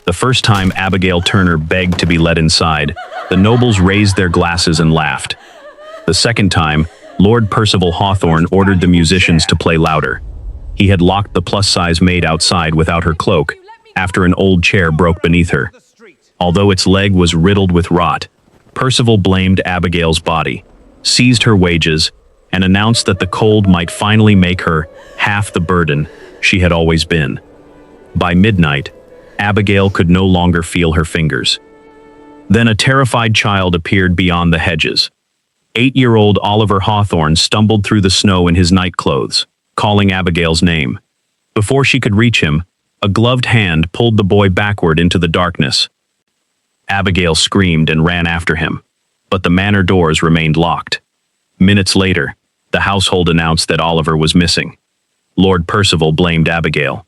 The first time Abigail Turner begged to be let inside, the nobles raised their glasses and laughed. The second time, Lord Percival Hawthorne ordered the musicians to play louder. He had locked the plus-size maid outside without her cloak, after an old chair broke beneath her. Although its leg was riddled with rot, Percival blamed Abigail's body, seized her wages, and announced that the cold might finally make her half the burden she had always been. By midnight, Abigail could no longer feel her fingers. Then a terrified child appeared beyond the hedges. 8-year-old Oliver Hawthorne stumbled through the snow in his nightclothes, calling Abigail's name. Before she could reach him, a gloved hand pulled the boy backward into the darkness. Abigail screamed and ran after him, but the manor doors remained locked. Minutes later, the household announced that Oliver was missing. Lord Percival blamed Abigail,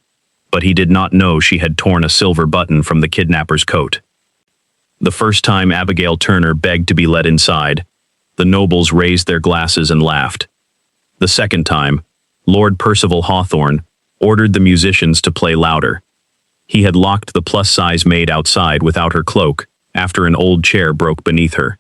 but he did not know she had torn a silver button from the kidnapper's coat. The first time Abigail Turner begged to be let inside, the nobles raised their glasses and laughed. The second time, Lord Percival Hawthorne ordered the musicians to play louder. He had locked the plus-size maid outside without her cloak after an old chair broke beneath her.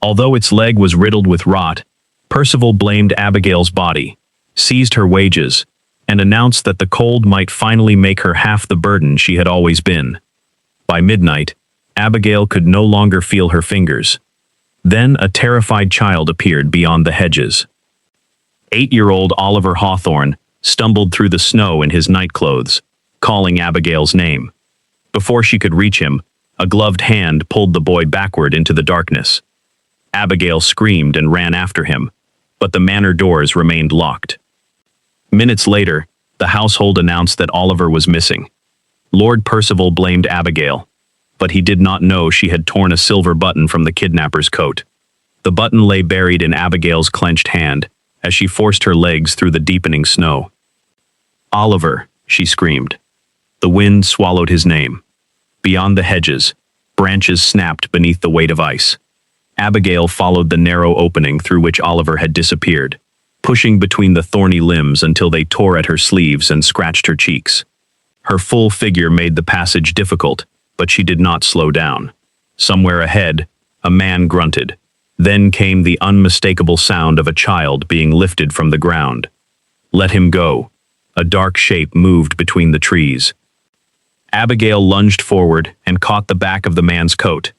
Although its leg was riddled with rot, Percival blamed Abigail's body, seized her wages, and announced that the cold might finally make her half the burden she had always been. By midnight, Abigail could no longer feel her fingers. Then a terrified child appeared beyond the hedges. 8-year-old Oliver Hawthorne stumbled through the snow in his nightclothes, calling Abigail's name. Before she could reach him, a gloved hand pulled the boy backward into the darkness. Abigail screamed and ran after him, but the manor doors remained locked. Minutes later, the household announced that Oliver was missing. Lord Percival blamed Abigail, but he did not know she had torn a silver button from the kidnapper's coat. The button lay buried in Abigail's clenched hand as she forced her legs through the deepening snow. "Oliver," she screamed. The wind swallowed his name. Beyond the hedges, branches snapped beneath the weight of ice. Abigail followed the narrow opening through which Oliver had disappeared, pushing between the thorny limbs until they tore at her sleeves and scratched her cheeks. Her full figure made the passage difficult, but she did not slow down. Somewhere ahead, a man grunted. Then came the unmistakable sound of a child being lifted from the ground. "Let him go." A dark shape moved between the trees. Abigail lunged forward and caught the back of the man's coat.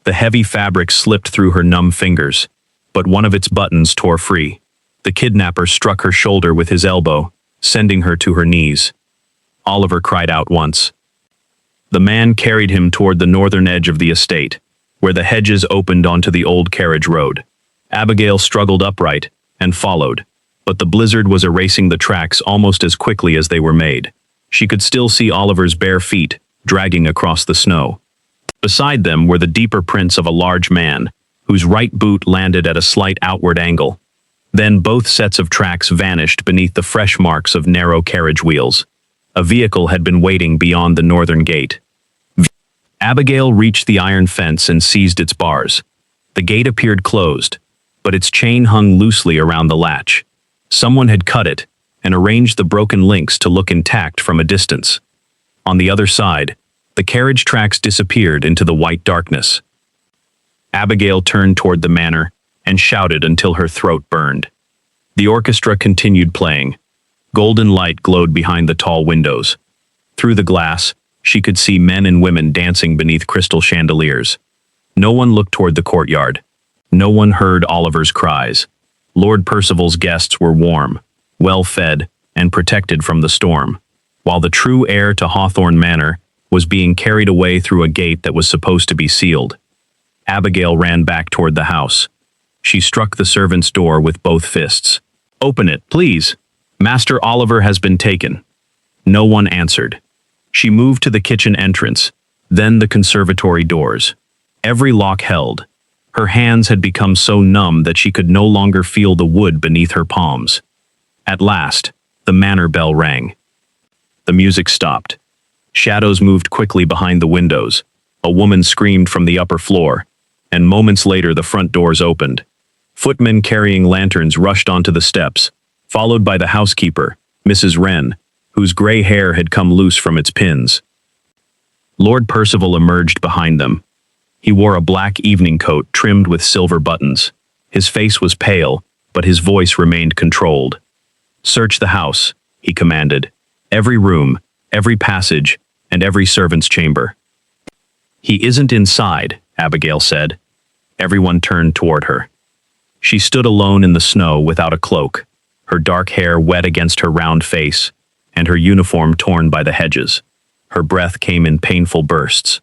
The heavy fabric slipped through her numb fingers, but one of its buttons tore free. The kidnapper struck her shoulder with his elbow, sending her to her knees. Oliver cried out once. The man carried him toward the northern edge of the estate, where the hedges opened onto the old carriage road. Abigail struggled upright and followed, but the blizzard was erasing the tracks almost as quickly as they were made. She could still see Oliver's bare feet dragging across the snow. Beside them were the deeper prints of a large man, whose right boot landed at a slight outward angle. Then both sets of tracks vanished beneath the fresh marks of narrow carriage wheels. A vehicle had been waiting beyond the northern gate. Abigail reached the iron fence and seized its bars. The gate appeared closed, but its chain hung loosely around the latch. Someone had cut it and arranged the broken links to look intact from a distance. On the other side, the carriage tracks disappeared into the white darkness. Abigail turned toward the manor and shouted until her throat burned. The orchestra continued playing. Golden light glowed behind the tall windows. Through the glass, she could see men and women dancing beneath crystal chandeliers. No one looked toward the courtyard. No one heard Oliver's cries. Lord Percival's guests were warm, well-fed, and protected from the storm, while the true heir to Hawthorne Manor was being carried away through a gate that was supposed to be sealed. Abigail ran back toward the house. She struck the servant's door with both fists. "Open it, please. Master Oliver has been taken." No one answered. She moved to the kitchen entrance, then the conservatory doors. Every lock held. Her hands had become so numb that she could no longer feel the wood beneath her palms. At last, the manor bell rang. The music stopped. Shadows moved quickly behind the windows. A woman screamed from the upper floor, and moments later the front doors opened. Footmen carrying lanterns rushed onto the steps, followed by the housekeeper, Mrs. Wren, whose gray hair had come loose from its pins. Lord Percival emerged behind them. He wore a black evening coat trimmed with silver buttons. His face was pale, but his voice remained controlled. "Search the house," he commanded. "Every room, every passage, and every servant's chamber." "He isn't inside," Abigail said. Everyone turned toward her. She stood alone in the snow without a cloak, her dark hair wet against her round face, and her uniform torn by the hedges. Her breath came in painful bursts.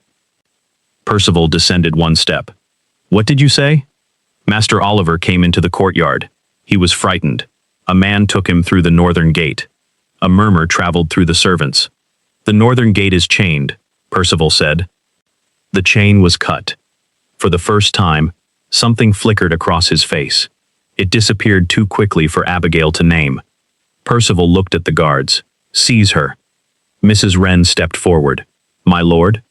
Percival descended one step. "What did you say?" Master Oliver came into the courtyard. He was frightened. A man took him through the northern gate. A murmur traveled through the servants. "The northern gate is chained," Percival said. The chain was cut. For the first time, something flickered across his face. It disappeared too quickly for Abigail to name. Percival looked at the guards. "Seize her." Mrs. Wren stepped forward. "My lord?"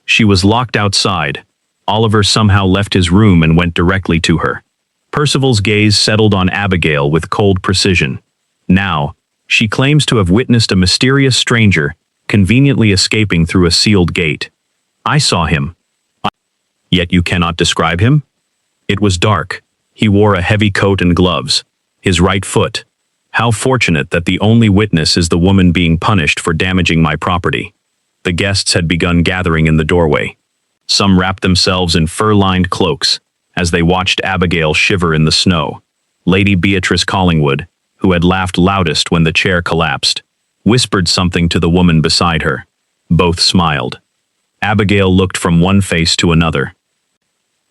She was locked outside. Oliver somehow left his room and went directly to her. Percival's gaze settled on Abigail with cold precision. Now, she claims to have witnessed a mysterious stranger conveniently escaping through a sealed gate. "I saw him." "Yet you cannot describe him?" "It was dark. He wore a heavy coat and gloves. His right foot. How fortunate that the only witness is the woman being punished for damaging my property." The guests had begun gathering in the doorway. Some wrapped themselves in fur-lined cloaks as they watched Abigail shiver in the snow. Lady Beatrice Collingwood, who had laughed loudest when the chair collapsed, whispered something to the woman beside her. Both smiled. Abigail looked from one face to another.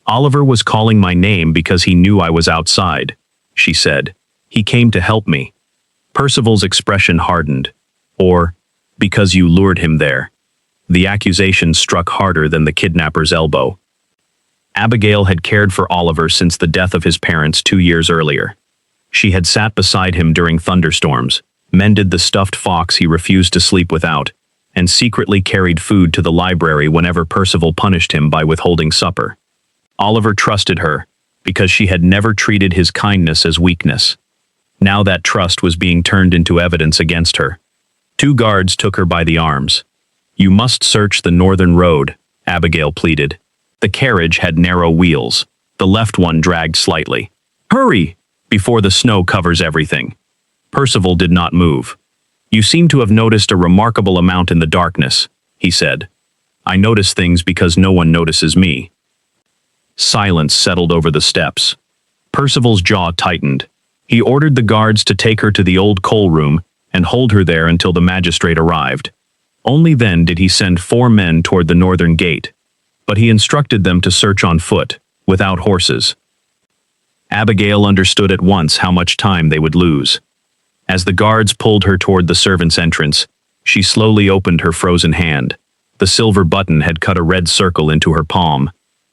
"Oliver was calling my name because he knew I was outside," she said. "He came to help me." Percival's expression hardened. "Or, because you lured him there." The accusation struck harder than the kidnapper's elbow. Abigail had cared for Oliver since the death of his parents 2 years earlier. She had sat beside him during thunderstorms, mended the stuffed fox he refused to sleep without, and secretly carried food to the library whenever Percival punished him by withholding supper. Oliver trusted her, because she had never treated his kindness as weakness. Now that trust was being turned into evidence against her. 2 guards took her by the arms. "You must search the northern road," Abigail pleaded. The carriage had narrow wheels. The left one dragged slightly. "Hurry, before the snow covers everything." Percival did not move. "You seem to have noticed a remarkable amount in the darkness," he said. "I notice things because no one notices me." Silence settled over the steps. Percival's jaw tightened. He ordered the guards to take her to the old coal room and hold her there until the magistrate arrived. Only then did he send 4 men toward the northern gate, but he instructed them to search on foot, without horses. Abigail understood at once how much time they would lose. As the guards pulled her toward the servants' entrance, she slowly opened her frozen hand. The silver button had cut a red circle into her palm.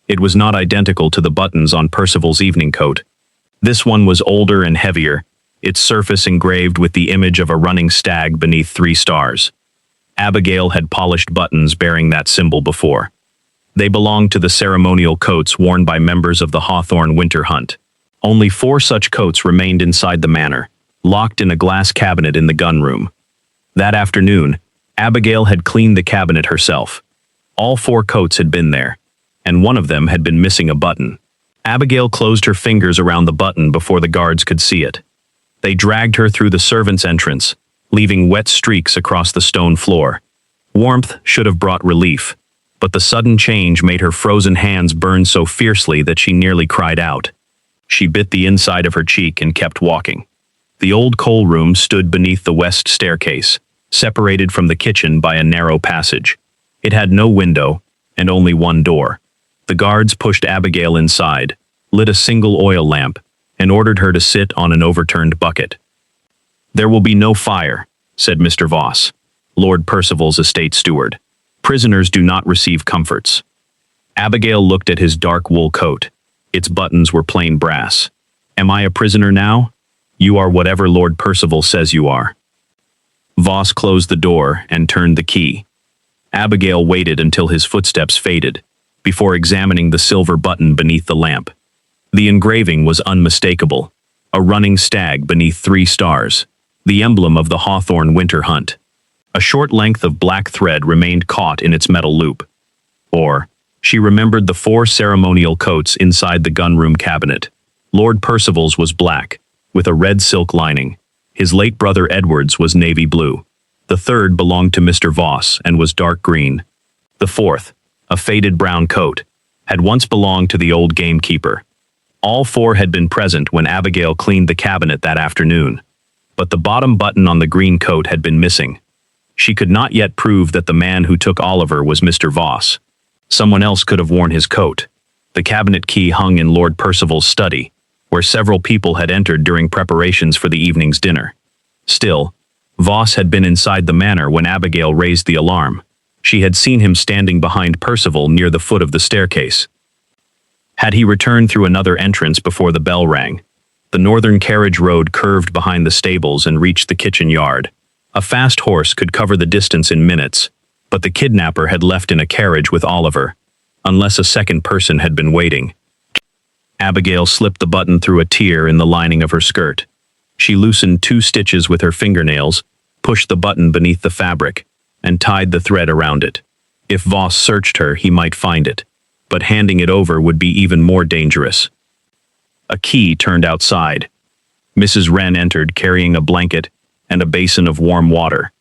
It was not identical to the buttons on Percival's evening coat. This one was older and heavier, its surface engraved with the image of a running stag beneath 3 stars. Abigail had polished buttons bearing that symbol before. They belonged to the ceremonial coats worn by members of the Hawthorne winter hunt. Only 4 such coats remained inside the manor, locked in a glass cabinet in the gun room. That afternoon, Abigail had cleaned the cabinet herself. All 4 coats had been there, and one of them had been missing a button. Abigail closed her fingers around the button before the guards could see it. They dragged her through the servants' entrance, leaving wet streaks across the stone floor. Warmth should have brought relief, but the sudden change made her frozen hands burn so fiercely that she nearly cried out. She bit the inside of her cheek and kept walking. The old coal room stood beneath the west staircase, separated from the kitchen by a narrow passage. It had no window, and only one door. The guards pushed Abigail inside, lit a single oil lamp, and ordered her to sit on an overturned bucket. "There will be no fire," said Mr. Voss, Lord Percival's estate steward. "Prisoners do not receive comforts." Abigail looked at his dark wool coat. Its buttons were plain brass. "Am I a prisoner now?" "You are whatever Lord Percival says you are." Voss closed the door and turned the key. Abigail waited until his footsteps faded, before examining the silver button beneath the lamp. The engraving was unmistakable. A running stag beneath 3 stars, the emblem of the Hawthorne winter hunt. A short length of black thread remained caught in its metal loop. Or, she remembered the 4 ceremonial coats inside the gunroom cabinet. Lord Percival's was black, with a red silk lining. His late brother Edward's was navy blue. The third belonged to Mr. Voss and was dark green. The fourth, a faded brown coat, had once belonged to the old gamekeeper. All 4 had been present when Abigail cleaned the cabinet that afternoon. But the bottom button on the green coat had been missing. She could not yet prove that the man who took Oliver was Mr. Voss. Someone else could have worn his coat. The cabinet key hung in Lord Percival's study, where several people had entered during preparations for the evening's dinner. Still, Voss had been inside the manor when Abigail raised the alarm. She had seen him standing behind Percival near the foot of the staircase. Had he returned through another entrance before the bell rang? The northern carriage road curved behind the stables and reached the kitchen yard. A fast horse could cover the distance in minutes, but the kidnapper had left in a carriage with Oliver, unless a second person had been waiting. Abigail slipped the button through a tear in the lining of her skirt. She loosened 2 stitches with her fingernails, pushed the button beneath the fabric, and tied the thread around it. If Voss searched her, he might find it, but handing it over would be even more dangerous. A key turned outside. Mrs. Wren entered carrying a blanket and a basin of warm water.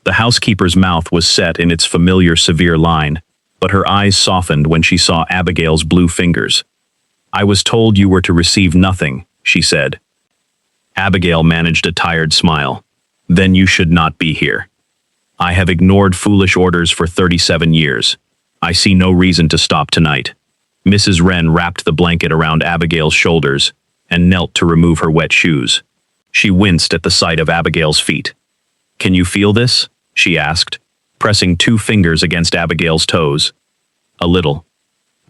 The housekeeper's mouth was set in its familiar severe line, but her eyes softened when she saw Abigail's blue fingers. "I was told you were to receive nothing," she said. Abigail managed a tired smile. "Then you should not be here. I have ignored foolish orders for 37 years. I see no reason to stop tonight." Mrs. Wren wrapped the blanket around Abigail's shoulders and knelt to remove her wet shoes. She winced at the sight of Abigail's feet. "Can you feel this?" she asked, pressing 2 fingers against Abigail's toes. "A little.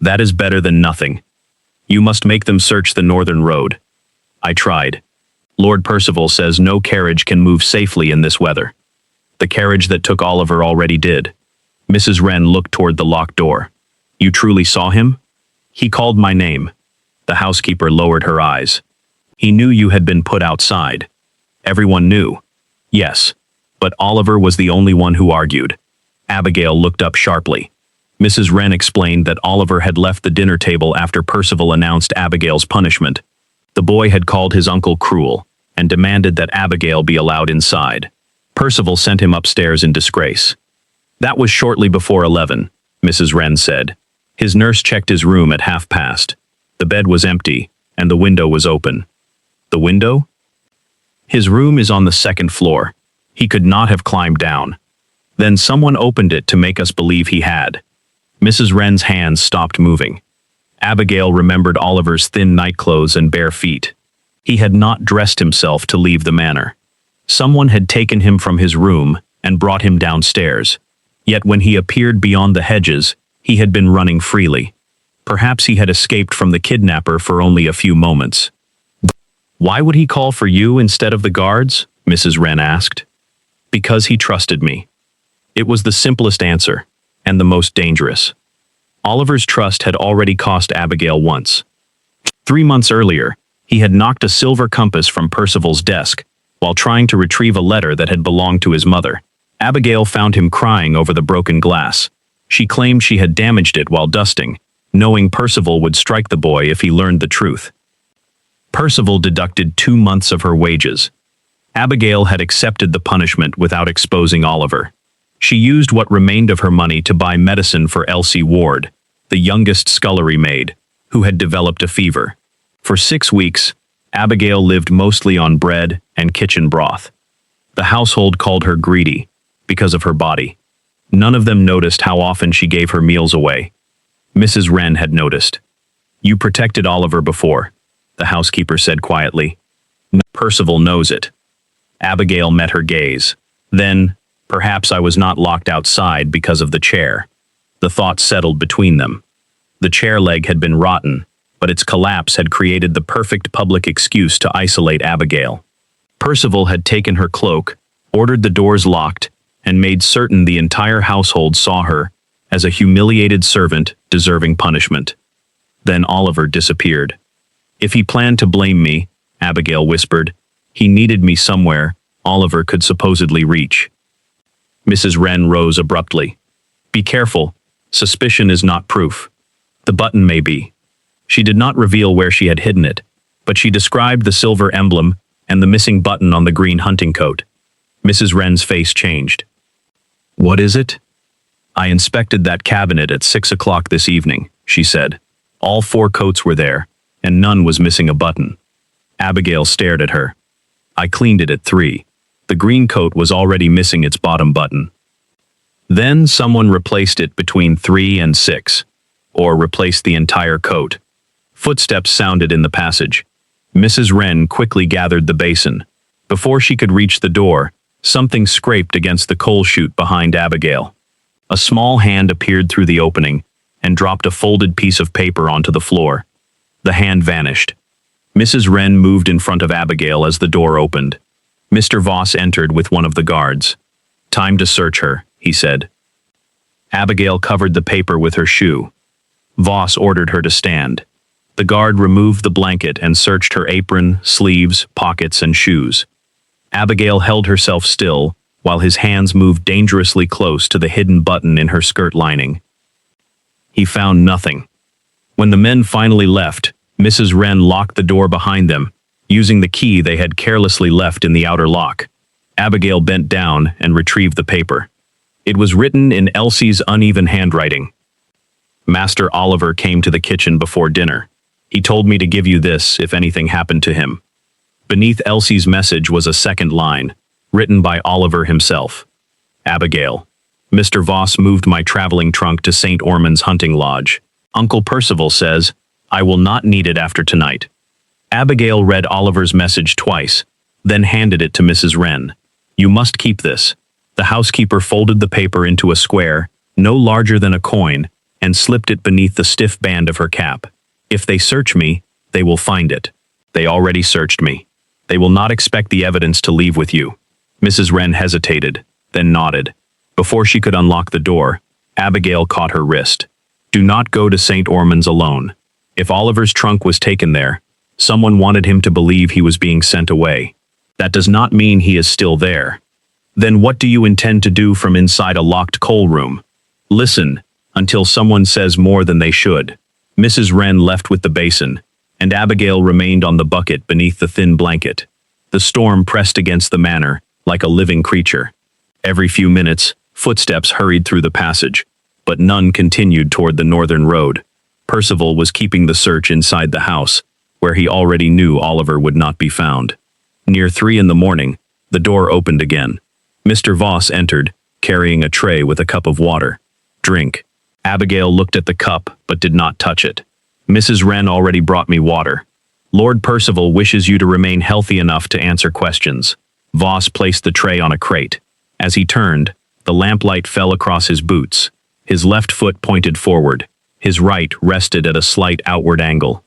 That is better than nothing. You must make them search the northern road." I tried. "Lord Percival says no carriage can move safely in this weather." "The carriage that took Oliver already did." Mrs. Wren looked toward the locked door. "You truly saw him?" "He called my name." The housekeeper lowered her eyes. "He knew you had been put outside." "Everyone knew." "Yes, but Oliver was the only one who argued." Abigail looked up sharply. Mrs. Wren explained that Oliver had left the dinner table after Percival announced Abigail's punishment. The boy had called his uncle cruel and demanded that Abigail be allowed inside. Percival sent him upstairs in disgrace. "That was shortly before 11, Mrs. Wren said. "His nurse checked his room at past. The bed was empty, and the window was open." "The window?" "His room is on the 2nd floor. He could not have climbed down. Then someone opened it to make us believe he had." Mrs. Wren's hands stopped moving. Abigail remembered Oliver's thin nightclothes and bare feet. He had not dressed himself to leave the manor. Someone had taken him from his room and brought him downstairs. Yet when he appeared beyond the hedges, he had been running freely. Perhaps he had escaped from the kidnapper for only a few moments. "Why would he call for you instead of the guards?" Mrs. Wren asked. "Because he trusted me." It was the simplest answer, and the most dangerous. Oliver's trust had already cost Abigail once. 3 months earlier, he had knocked a silver compass from Percival's desk while trying to retrieve a letter that had belonged to his mother. Abigail found him crying over the broken glass. She claimed she had damaged it while dusting, knowing Percival would strike the boy if he learned the truth. Percival deducted 2 months of her wages. Abigail had accepted the punishment without exposing Oliver. She used what remained of her money to buy medicine for Elsie Ward, the youngest scullery maid, who had developed a fever. For 6 weeks, Abigail lived mostly on bread and kitchen broth. The household called her greedy because of her body. None of them noticed how often she gave her meals away. Mrs. Wren had noticed. "You protected Oliver before," the housekeeper said quietly. "Percival knows it." Abigail met her gaze. Then, perhaps I was not locked outside because of the chair. The thought settled between them. The chair leg had been rotten, but its collapse had created the perfect public excuse to isolate Abigail. Percival had taken her cloak, ordered the doors locked, and made certain the entire household saw her as a humiliated servant deserving punishment. Then Oliver disappeared. "If he planned to blame me," Abigail whispered, "he needed me somewhere Oliver could supposedly reach." Mrs. Wren rose abruptly. Be careful. Suspicion is not proof. The button may be. She did not reveal where she had hidden it, but she described the silver emblem and the missing button on the green hunting coat. Mrs. Wren's face changed. What is it? I inspected that cabinet at 6 o'clock this evening, she said. All 4 coats were there, and none was missing a button. Abigail stared at her. I cleaned it at 3. The green coat was already missing its bottom button. Then someone replaced it between 3 and 6, or replaced the entire coat. Footsteps sounded in the passage. Mrs. Wren quickly gathered the basin. Before she could reach the door, something scraped against the coal chute behind Abigail. A small hand appeared through the opening and dropped a folded piece of paper onto the floor. The hand vanished. Mrs. Wren moved in front of Abigail as the door opened. Mr. Voss entered with one of the guards. Time to search her, he said. Abigail covered the paper with her shoe. Voss ordered her to stand. The guard removed the blanket and searched her apron, sleeves, pockets, and shoes. Abigail held herself still, while his hands moved dangerously close to the hidden button in her skirt lining. He found nothing. When the men finally left, Mrs. Wren locked the door behind them, using the key they had carelessly left in the outer lock. Abigail bent down and retrieved the paper. It was written in Elsie's uneven handwriting. Master Oliver came to the kitchen before dinner. He told me to give you this if anything happened to him. Beneath Elsie's message was a second line, written by Oliver himself. Abigail. Mr. Voss moved my traveling trunk to St. Ormond's hunting lodge. Uncle Percival says, I will not need it after tonight. Abigail read Oliver's message twice, then handed it to Mrs. Wren. You must keep this. The housekeeper folded the paper into a square, no larger than a coin, and slipped it beneath the stiff band of her cap. If they search me, they will find it. They already searched me. They will not expect the evidence to leave with you. Mrs. Wren hesitated, then nodded. Before she could unlock the door, Abigail caught her wrist. Do not go to St. Ormond's alone. If Oliver's trunk was taken there, someone wanted him to believe he was being sent away. That does not mean he is still there. Then what do you intend to do from inside a locked coal room? Listen, until someone says more than they should. Mrs. Wren left with the basin, and Abigail remained on the bucket beneath the thin blanket. The storm pressed against the manor, like a living creature. Every few minutes, footsteps hurried through the passage, but none continued toward the northern road. Percival was keeping the search inside the house, where he already knew Oliver would not be found. Near 3 in the morning, the door opened again. Mr. Voss entered, carrying a tray with a cup of water. Drink. Abigail looked at the cup, but did not touch it. Mrs. Wren already brought me water. Lord Percival wishes you to remain healthy enough to answer questions. Voss placed the tray on a crate. As he turned, the lamplight fell across his boots. His left foot pointed forward. His right rested at a slight outward angle.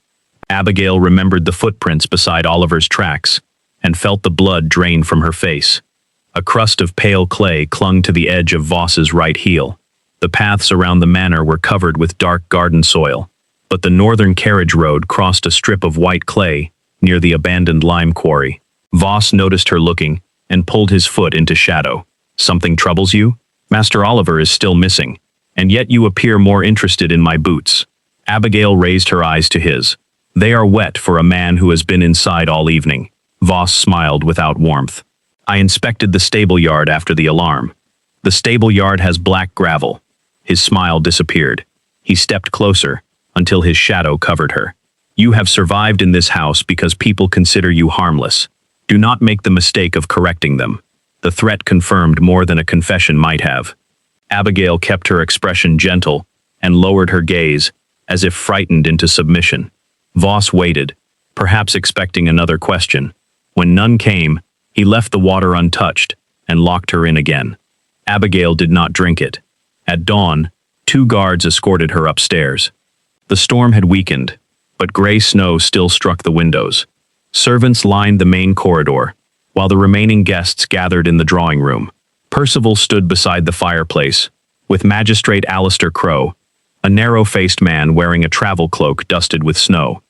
Abigail remembered the footprints beside Oliver's tracks, and felt the blood drain from her face. A crust of pale clay clung to the edge of Voss's right heel. The paths around the manor were covered with dark garden soil, but the northern carriage road crossed a strip of white clay near the abandoned lime quarry. Voss noticed her looking and pulled his foot into shadow. Something troubles you? Master Oliver is still missing, and yet you appear more interested in my boots. Abigail raised her eyes to his. They are wet for a man who has been inside all evening. Voss smiled without warmth. I inspected the stable yard after the alarm. The stable yard has black gravel. His smile disappeared. He stepped closer, until his shadow covered her. You have survived in this house because people consider you harmless. Do not make the mistake of correcting them. The threat confirmed more than a confession might have. Abigail kept her expression gentle and lowered her gaze, as if frightened into submission. Voss waited, perhaps expecting another question. When none came, he left the water untouched and locked her in again. Abigail did not drink it. At dawn, 2 guards escorted her upstairs. The storm had weakened, but gray snow still struck the windows. Servants lined the main corridor, while the remaining guests gathered in the drawing room. Percival stood beside the fireplace, with Magistrate Alistair Crowe, a narrow-faced man wearing a travel cloak dusted with snow.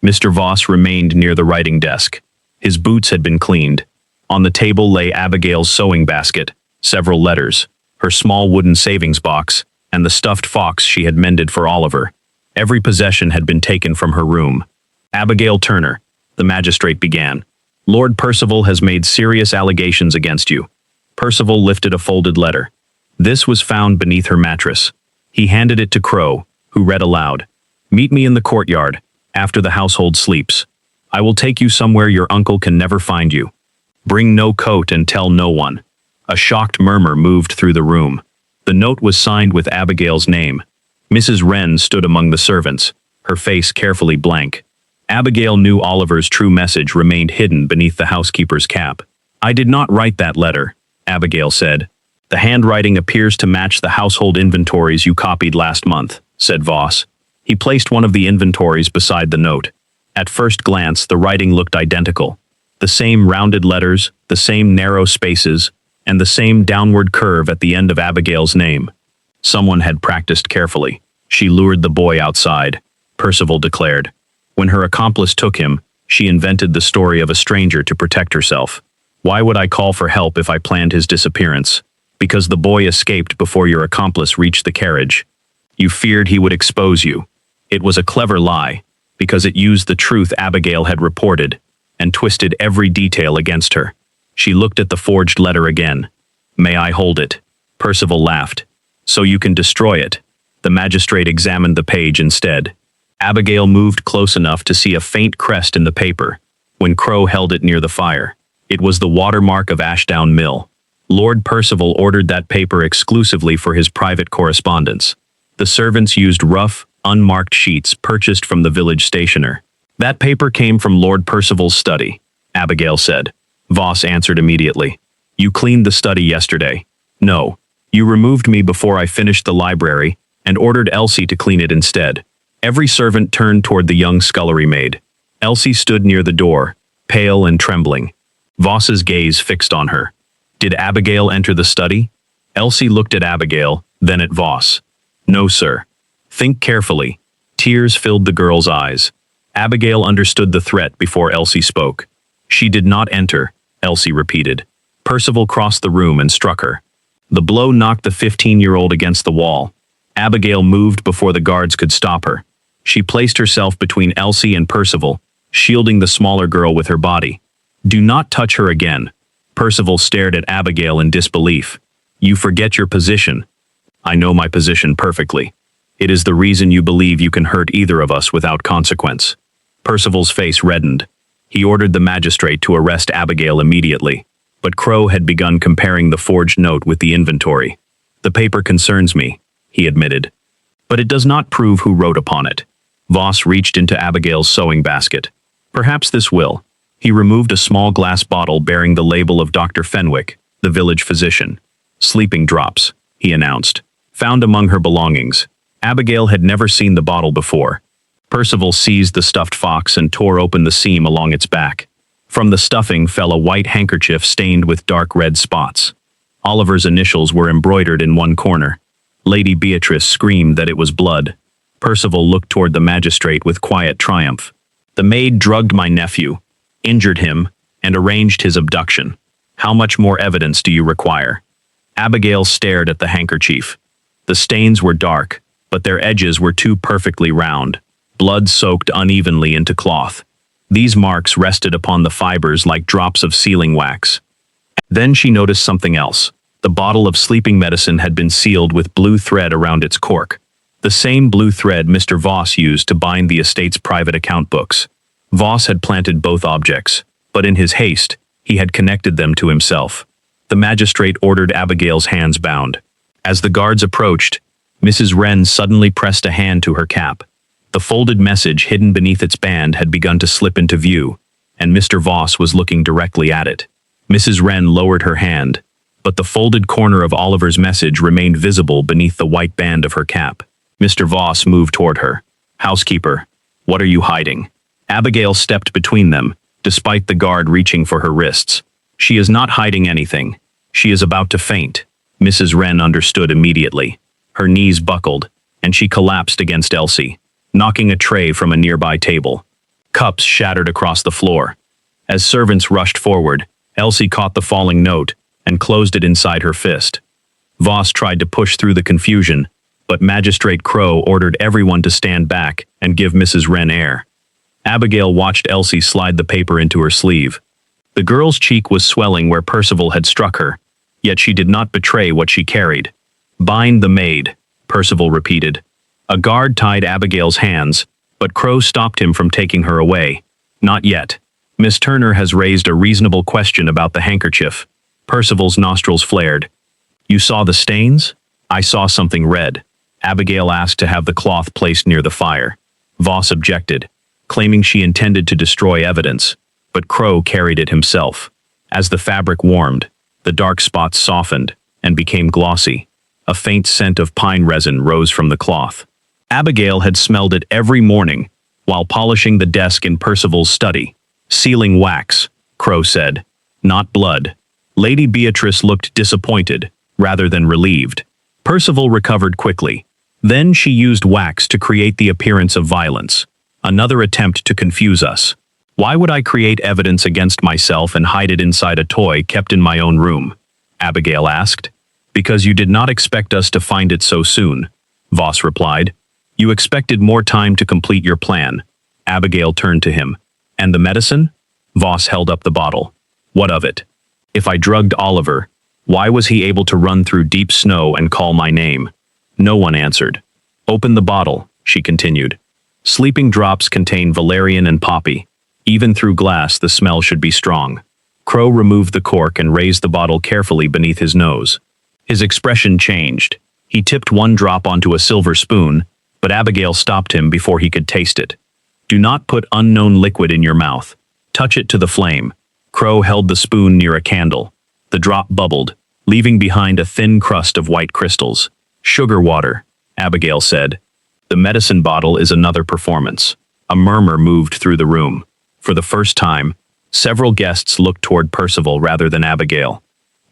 Mr. Voss remained near the writing desk. His boots had been cleaned. On the table lay Abigail's sewing basket, several letters. her small wooden savings box, and the stuffed fox she had mended for Oliver. Every possession had been taken from her room. Abigail Turner, the magistrate began. Lord Percival has made serious allegations against you. Percival lifted a folded letter. This was found beneath her mattress. He handed it to Crow, who read aloud. Meet me in the courtyard, after the household sleeps. I will take you somewhere your uncle can never find you. Bring no coat and tell no one. A shocked murmur moved through the room. The note was signed with Abigail's name. Mrs. Wren stood among the servants, her face carefully blank. Abigail knew Oliver's true message remained hidden beneath the housekeeper's cap. I did not write that letter, Abigail said. The handwriting appears to match the household inventories you copied last month, said Voss. He placed one of the inventories beside the note. At first glance, the writing looked identical. The same rounded letters, the same narrow spaces, and the same downward curve at the end of Abigail's name. Someone had practiced carefully. She lured the boy outside, Percival declared. When her accomplice took him, she invented the story of a stranger to protect herself. Why would I call for help if I planned his disappearance? Because the boy escaped before your accomplice reached the carriage. You feared he would expose you. It was a clever lie, because it used the truth Abigail had reported, and twisted every detail against her. She looked at the forged letter again. May I hold it? Percival laughed. So you can destroy it. The magistrate examined the page instead. Abigail moved close enough to see a faint crest in the paper, when Crow held it near the fire. It was the watermark of Ashdown Mill. Lord Percival ordered that paper exclusively for his private correspondence. The servants used rough, unmarked sheets purchased from the village stationer. That paper came from Lord Percival's study, Abigail said. Voss answered immediately. You cleaned the study yesterday. No. You removed me before I finished the library and ordered Elsie to clean it instead. Every servant turned toward the young scullery maid. Elsie stood near the door, pale and trembling. Voss's gaze fixed on her. Did Abigail enter the study? Elsie looked at Abigail, then at Voss. No, sir. Think carefully. Tears filled the girl's eyes. Abigail understood the threat before Elsie spoke. She did not enter, Elsie repeated. Percival crossed the room and struck her. The blow knocked the 15-year-old against the wall. Abigail moved before the guards could stop her. She placed herself between Elsie and Percival, shielding the smaller girl with her body. Do not touch her again. Percival stared at Abigail in disbelief. You forget your position. I know my position perfectly. It is the reason you believe you can hurt either of us without consequence. Percival's face reddened. He ordered the magistrate to arrest Abigail immediately, but Crow had begun comparing the forged note with the inventory. The paper concerns me, he admitted, but it does not prove who wrote upon it. Voss reached into Abigail's sewing basket. Perhaps this will. He removed a small glass bottle bearing the label of Dr. Fenwick, the village physician. Sleeping drops, he announced, found among her belongings. Abigail had never seen the bottle before. Percival seized the stuffed fox and tore open the seam along its back. From the stuffing fell a white handkerchief stained with dark red spots. Oliver's initials were embroidered in one corner. Lady Beatrice screamed that it was blood. Percival looked toward the magistrate with quiet triumph. The maid drugged my nephew, injured him, and arranged his abduction. How much more evidence do you require? Abigail stared at the handkerchief. The stains were dark, but their edges were too perfectly round. Blood soaked unevenly into cloth. These marks rested upon the fibers like drops of sealing wax. Then she noticed something else. The bottle of sleeping medicine had been sealed with blue thread around its cork. The same blue thread Mr. Voss used to bind the estate's private account books. Voss had planted both objects, but in his haste, he had connected them to himself. The magistrate ordered Abigail's hands bound. As the guards approached, Mrs. Wren suddenly pressed a hand to her cap. The folded message hidden beneath its band had begun to slip into view, and Mr. Voss was looking directly at it. Mrs. Wren lowered her hand, but the folded corner of Oliver's message remained visible beneath the white band of her cap. Mr. Voss moved toward her. Housekeeper, what are you hiding? Abigail stepped between them, despite the guard reaching for her wrists. She is not hiding anything. She is about to faint. Mrs. Wren understood immediately. Her knees buckled, and she collapsed against Elsie, knocking a tray from a nearby table. Cups shattered across the floor. As servants rushed forward, Elsie caught the falling note and closed it inside her fist. Voss tried to push through the confusion, but Magistrate Crow ordered everyone to stand back and give Mrs. Wren air. Abigail watched Elsie slide the paper into her sleeve. The girl's cheek was swelling where Percival had struck her, yet she did not betray what she carried. "Bind the maid," Percival repeated. A guard tied Abigail's hands, but Crow stopped him from taking her away. "Not yet. Miss Turner has raised a reasonable question about the handkerchief." Percival's nostrils flared. "You saw the stains?" "I saw something red." Abigail asked to have the cloth placed near the fire. Voss objected, claiming she intended to destroy evidence, but Crow carried it himself. As the fabric warmed, the dark spots softened and became glossy. A faint scent of pine resin rose from the cloth. Abigail had smelled it every morning while polishing the desk in Percival's study. "Sealing wax," Crow said, "not blood." Lady Beatrice looked disappointed rather than relieved. Percival recovered quickly. Then she used wax to create the appearance of violence. Another attempt to confuse us. "Why would I create evidence against myself and hide it inside a toy kept in my own room?" Abigail asked. "Because you did not expect us to find it so soon," Voss replied. "You expected more time to complete your plan." Abigail turned to him. "And the medicine?" Voss held up the bottle. "What of it? If I drugged Oliver, why was he able to run through deep snow and call my name?" No one answered. "Open the bottle," she continued. "Sleeping drops contain valerian and poppy. Even through glass, the smell should be strong." Crow removed the cork and raised the bottle carefully beneath his nose. His expression changed. He tipped one drop onto a silver spoon, but Abigail stopped him before he could taste it. "Do not put unknown liquid in your mouth. Touch it to the flame." Crow held the spoon near a candle. The drop bubbled, leaving behind a thin crust of white crystals. "Sugar water," Abigail said. "The medicine bottle is another performance." A murmur moved through the room. For the first time, several guests looked toward Percival rather than Abigail.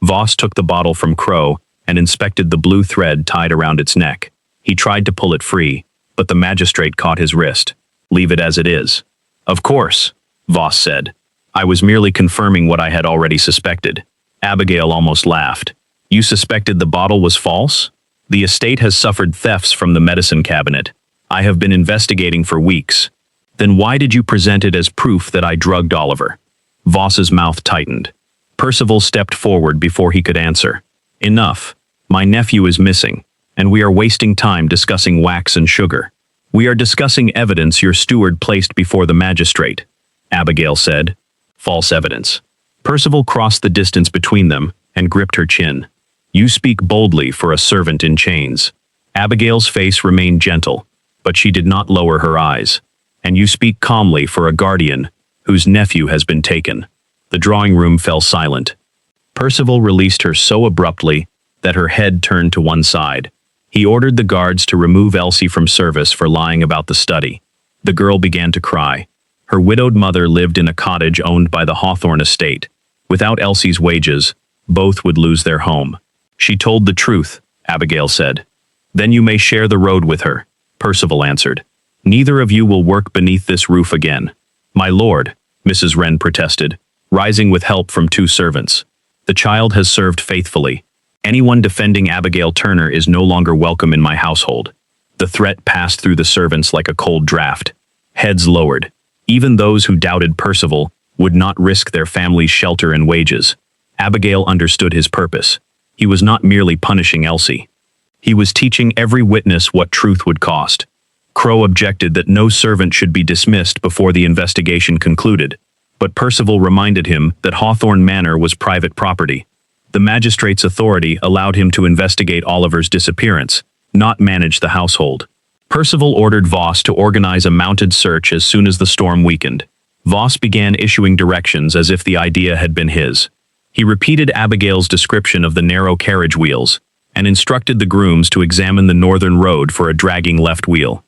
Voss took the bottle from Crow and inspected the blue thread tied around its neck. He tried to pull it free, but the magistrate caught his wrist. "Leave it as it is." "Of course," Voss said. "I was merely confirming what I had already suspected." Abigail almost laughed. "You suspected the bottle was false? The estate has suffered thefts from the medicine cabinet. I have been investigating for weeks. Then why did you present it as proof that I drugged Oliver?" Voss's mouth tightened. Percival stepped forward before he could answer. "Enough. My nephew is missing, and we are wasting time discussing wax and sugar. We are discussing evidence your steward placed before the magistrate," Abigail said. "False evidence." Percival crossed the distance between them and gripped her chin. "You speak boldly for a servant in chains." Abigail's face remained gentle, but she did not lower her eyes. "And you speak calmly for a guardian whose nephew has been taken." The drawing room fell silent. Percival released her so abruptly that her head turned to one side. He ordered the guards to remove Elsie from service for lying about the study. The girl began to cry. Her widowed mother lived in a cottage owned by the Hawthorne estate. Without Elsie's wages, both would lose their home. "She told the truth," Abigail said. "Then you may share the road with her," Percival answered. "Neither of you will work beneath this roof again." "My lord," Mrs. Wren protested, rising with help from two servants. "The child has served faithfully. Anyone defending Abigail Turner is no longer welcome in my household." The threat passed through the servants like a cold draft. Heads lowered. Even those who doubted Percival would not risk their family's shelter and wages. Abigail understood his purpose. He was not merely punishing Elsie. He was teaching every witness what truth would cost. Crow objected that no servant should be dismissed before the investigation concluded, but Percival reminded him that Hawthorne Manor was private property. The magistrate's authority allowed him to investigate Oliver's disappearance, not manage the household. Percival ordered Voss to organize a mounted search as soon as the storm weakened. Voss began issuing directions as if the idea had been his. He repeated Abigail's description of the narrow carriage wheels and instructed the grooms to examine the northern road for a dragging left wheel.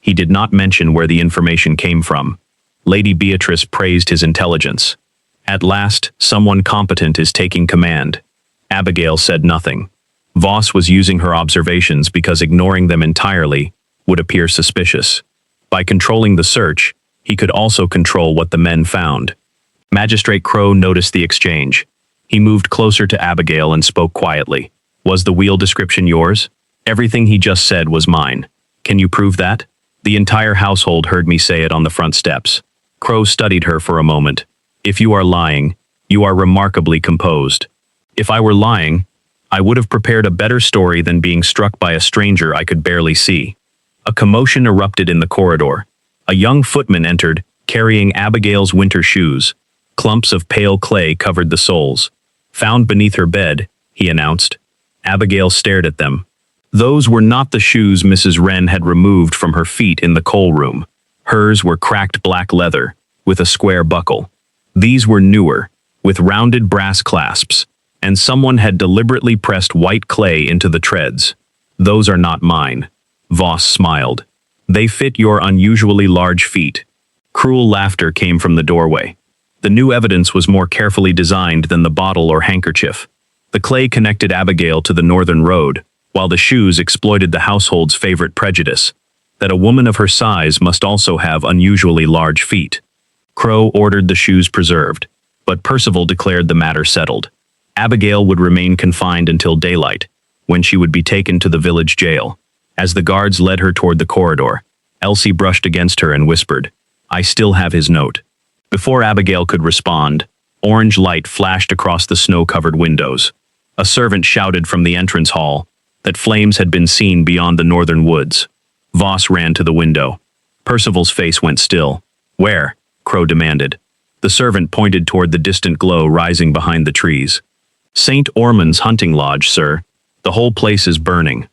He did not mention where the information came from. Lady Beatrice praised his intelligence. "At last, someone competent is taking command." Abigail said nothing. Voss was using her observations because ignoring them entirely would appear suspicious. By controlling the search, he could also control what the men found. Magistrate Crow noticed the exchange. He moved closer to Abigail and spoke quietly. Was the wheel description yours? Everything he just said was mine. Can you prove that? The entire household heard me say it on the front steps. Crow studied her for a moment. If you are lying, you are remarkably composed. If I were lying, I would have prepared a better story than being struck by a stranger I could barely see. A commotion erupted in the corridor. A young footman entered, carrying Abigail's winter shoes. Clumps of pale clay covered the soles. Found beneath her bed, he announced. Abigail stared at them. Those were not the shoes Mrs. Wren had removed from her feet in the coal room. Hers were cracked black leather, with a square buckle. These were newer, with rounded brass clasps, and someone had deliberately pressed white clay into the treads. Those are not mine. Voss smiled. They fit your unusually large feet. Cruel laughter came from the doorway. The new evidence was more carefully designed than the bottle or handkerchief. The clay connected Abigail to the northern road, while the shoes exploited the household's favorite prejudice, that a woman of her size must also have unusually large feet. Crow ordered the shoes preserved, but Percival declared the matter settled. Abigail would remain confined until daylight, when she would be taken to the village jail. As the guards led her toward the corridor, Elsie brushed against her and whispered, "I still have his note." Before Abigail could respond, orange light flashed across the snow-covered windows. A servant shouted from the entrance hall that flames had been seen beyond the northern woods. Voss ran to the window. Percival's face went still. "Where?" Crow demanded. The servant pointed toward the distant glow rising behind the trees. "St. Ormond's hunting lodge, sir. The whole place is burning."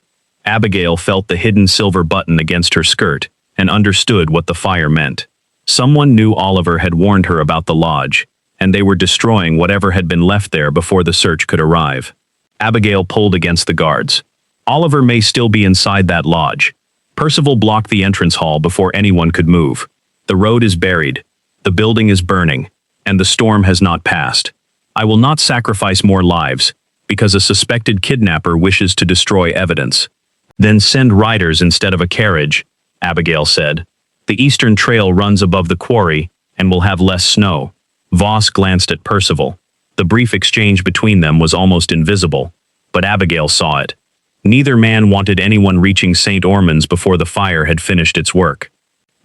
Abigail felt the hidden silver button against her skirt and understood what the fire meant. Someone knew Oliver had warned her about the lodge, and they were destroying whatever had been left there before the search could arrive. Abigail pulled against the guards. "Oliver may still be inside that lodge." Percival blocked the entrance hall before anyone could move. "The road is buried, the building is burning, and the storm has not passed. I will not sacrifice more lives, because a suspected kidnapper wishes to destroy evidence." "Then send riders instead of a carriage," Abigail said. "The eastern trail runs above the quarry, and will have less snow." Voss glanced at Percival. The brief exchange between them was almost invisible, but Abigail saw it. Neither man wanted anyone reaching St. Ormond's before the fire had finished its work.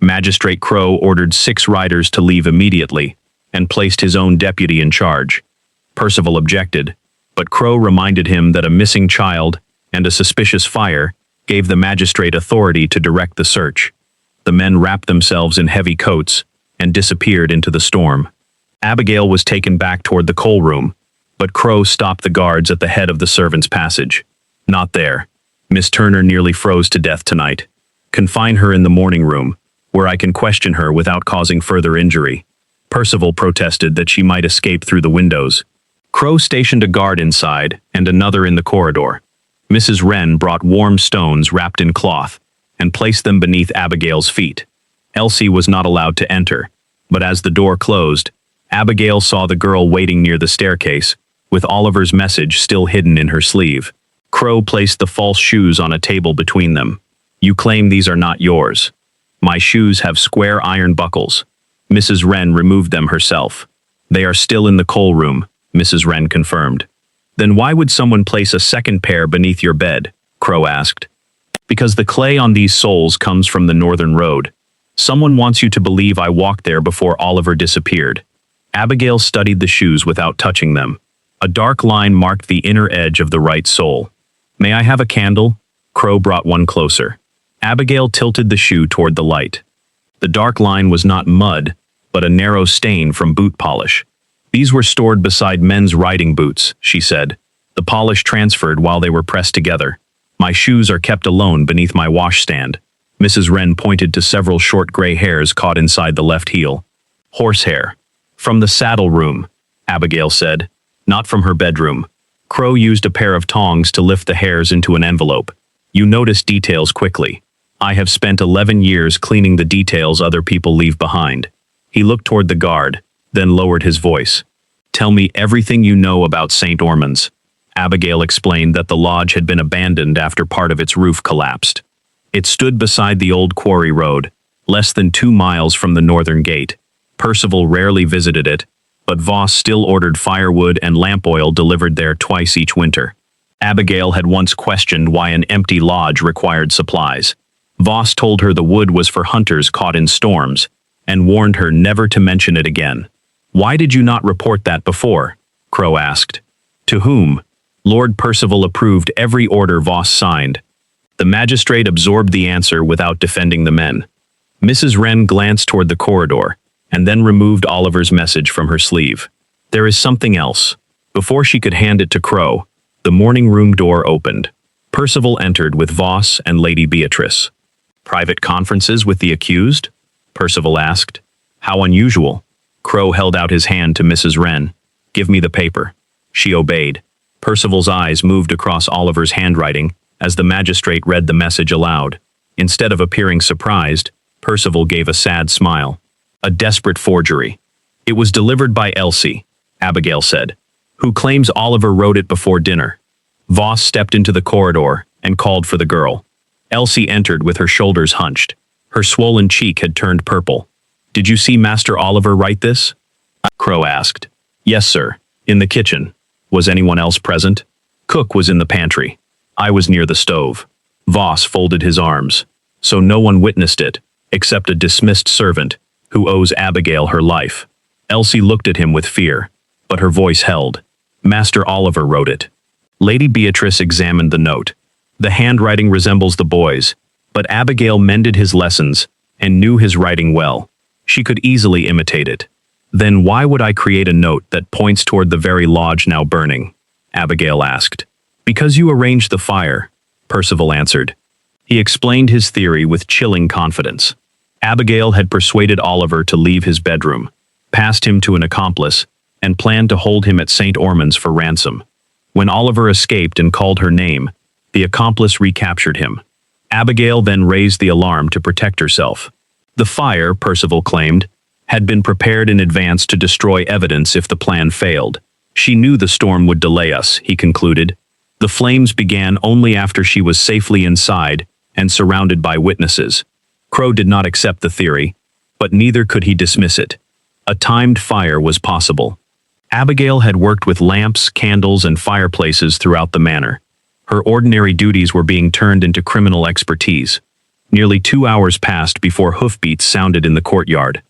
Magistrate Crow ordered 6 riders to leave immediately, and placed his own deputy in charge. Percival objected, but Crow reminded him that a missing child and a suspicious fire gave the magistrate authority to direct the search. The men wrapped themselves in heavy coats and disappeared into the storm. Abigail was taken back toward the coal room, but Crow stopped the guards at the head of the servants' passage. "Not there. Miss Turner nearly froze to death tonight. Confine her in the morning room, where I can question her without causing further injury." Percival protested that she might escape through the windows. Crow stationed a guard inside and another in the corridor. Mrs. Wren brought warm stones wrapped in cloth and placed them beneath Abigail's feet. Elsie was not allowed to enter, but as the door closed, Abigail saw the girl waiting near the staircase, with Oliver's message still hidden in her sleeve. Crow placed the false shoes on a table between them. "You claim these are not yours. My shoes have square iron buckles." Mrs. Wren removed them herself. "They are still in the coal room," Mrs. Wren confirmed. "Then why would someone place a second pair beneath your bed?" Crow asked. "Because the clay on these soles comes from the northern road. Someone wants you to believe I walked there before Oliver disappeared." Abigail studied the shoes without touching them. A dark line marked the inner edge of the right sole. "May I have a candle?" Crow brought one closer. Abigail tilted the shoe toward the light. The dark line was not mud, but a narrow stain from boot polish. "These were stored beside men's riding boots," she said. "The polish transferred while they were pressed together. My shoes are kept alone beneath my washstand." Mrs. Wren pointed to several short gray hairs caught inside the left heel. "Horsehair. From the saddle room," Abigail said. "Not from her bedroom." Crow used a pair of tongs to lift the hairs into an envelope. "You notice details quickly. I have spent 11 years cleaning the details other people leave behind." He looked toward the guard, then lowered his voice. "Tell me everything you know about St. Ormond's." Abigail explained that the lodge had been abandoned after part of its roof collapsed. It stood beside the old quarry road, less than 2 miles from the northern gate. Percival rarely visited it, but Voss still ordered firewood and lamp oil delivered there twice each winter. Abigail had once questioned why an empty lodge required supplies. Voss told her the wood was for hunters caught in storms, and warned her never to mention it again. "Why did you not report that before?" Crow asked. "To whom?" Lord Percival approved every order Voss signed. The magistrate absorbed the answer without defending the men. Mrs. Wren glanced toward the corridor, and then removed Oliver's message from her sleeve. "There is something else." Before she could hand it to Crow, the morning room door opened. Percival entered with Voss and Lady Beatrice. "Private conferences with the accused?" Percival asked. "How unusual." Crow held out his hand to Mrs. Wren. "Give me the paper." She obeyed. Percival's eyes moved across Oliver's handwriting as the magistrate read the message aloud. Instead of appearing surprised, Percival gave a sad smile. "A desperate forgery. It was delivered by Elsie," Abigail said, "who claims Oliver wrote it before dinner." Voss stepped into the corridor and called for the girl. Elsie entered with her shoulders hunched. Her swollen cheek had turned purple. "Did you see Master Oliver write this?" Crow asked. "Yes, sir. In the kitchen. Was anyone else present?" "Cook was in the pantry. I was near the stove." Voss folded his arms. "So no one witnessed it, except a dismissed servant, who owes Abigail her life." Elsie looked at him with fear, but her voice held. "Master Oliver wrote it." Lady Beatrice examined the note. The handwriting resembles the boy's, but Abigail mended his lessons and knew his writing well. She could easily imitate it. "Then why would I create a note that points toward the very lodge now burning?" Abigail asked. "Because you arranged the fire," Percival answered. He explained his theory with chilling confidence. Abigail had persuaded Oliver to leave his bedroom, passed him to an accomplice, and planned to hold him at St. Ormond's for ransom. When Oliver escaped and called her name, the accomplice recaptured him. Abigail then raised the alarm to protect herself. The fire, Percival claimed, had been prepared in advance to destroy evidence if the plan failed. She knew the storm would delay us, he concluded. The flames began only after she was safely inside and surrounded by witnesses. Crow did not accept the theory, but neither could he dismiss it. A timed fire was possible. Abigail had worked with lamps, candles, and fireplaces throughout the manor. Her ordinary duties were being turned into criminal expertise. Nearly 2 hours passed before hoofbeats sounded in the courtyard.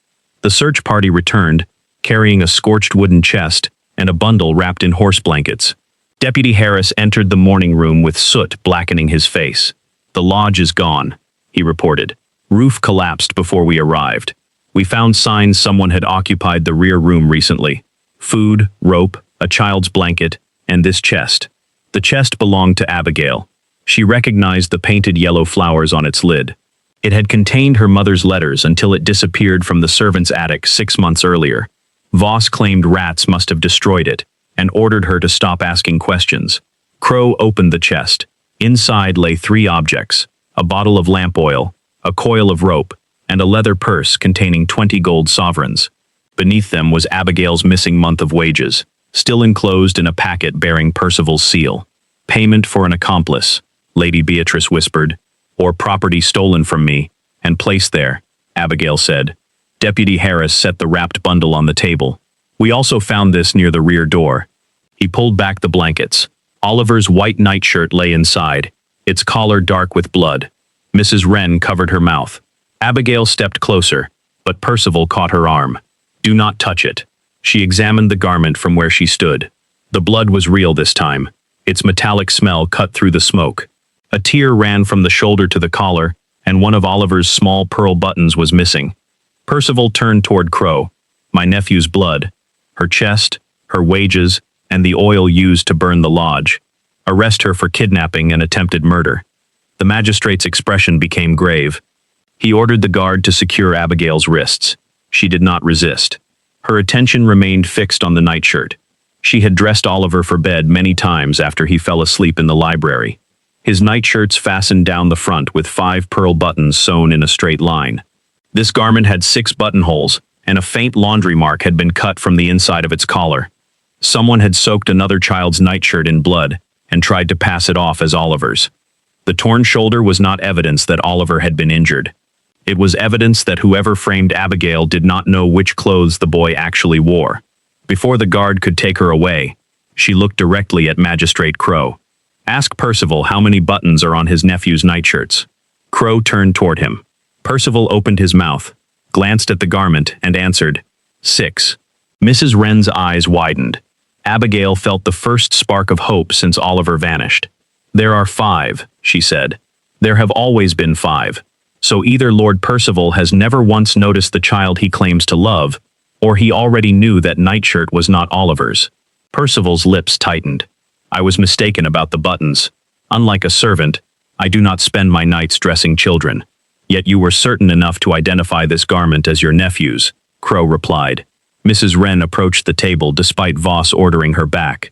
The search party returned, carrying a scorched wooden chest and a bundle wrapped in horse blankets. Deputy Harris entered the morning room with soot blackening his face. "The lodge is gone," he reported. "Roof collapsed before we arrived. We found signs someone had occupied the rear room recently. Food, rope, a child's blanket, and this chest." The chest belonged to Abigail. She recognized the painted yellow flowers on its lid. It had contained her mother's letters until it disappeared from the servants' attic 6 months earlier. Voss claimed rats must have destroyed it, and ordered her to stop asking questions. Crow opened the chest. Inside lay 3 objects: a bottle of lamp oil, a coil of rope, and a leather purse containing 20 gold sovereigns. Beneath them was Abigail's missing month of wages, still enclosed in a packet bearing Percival's seal. "Payment for an accomplice," Lady Beatrice whispered, "or property stolen from me, and placed there," Abigail said. Deputy Harris set the wrapped bundle on the table. "We also found this near the rear door." He pulled back the blankets. Oliver's white nightshirt lay inside, its collar dark with blood. Mrs. Wren covered her mouth. Abigail stepped closer, but Percival caught her arm. "Do not touch it." She examined the garment from where she stood. The blood was real this time. Its metallic smell cut through the smoke. A tear ran from the shoulder to the collar, and one of Oliver's small pearl buttons was missing. Percival turned toward Crow. "My nephew's blood. Her chest, her wages, and the oil used to burn the lodge. Arrest her for kidnapping and attempted murder." The magistrate's expression became grave. He ordered the guard to secure Abigail's wrists. She did not resist. Her attention remained fixed on the nightshirt. She had dressed Oliver for bed many times after he fell asleep in the library. His nightshirts fastened down the front with 5 pearl buttons sewn in a straight line. This garment had 6 buttonholes, and a faint laundry mark had been cut from the inside of its collar. Someone had soaked another child's nightshirt in blood and tried to pass it off as Oliver's. The torn shoulder was not evidence that Oliver had been injured. It was evidence that whoever framed Abigail did not know which clothes the boy actually wore. Before the guard could take her away, she looked directly at Magistrate Crow. Ask Percival how many buttons are on his nephew's nightshirts." Crow turned toward him. Percival opened his mouth, glanced at the garment, and answered, 6. Mrs. Wren's eyes widened. Abigail felt the first spark of hope since Oliver vanished. "There are 5, she said. "There have always been 5. So either Lord Percival has never once noticed the child he claims to love, or he already knew that nightshirt was not Oliver's." Percival's lips tightened. "I was mistaken about the buttons. Unlike a servant, I do not spend my nights dressing children. Yet you were certain enough to identify this garment as your nephew's," Crow replied. Mrs. Wren approached the table despite Voss ordering her back.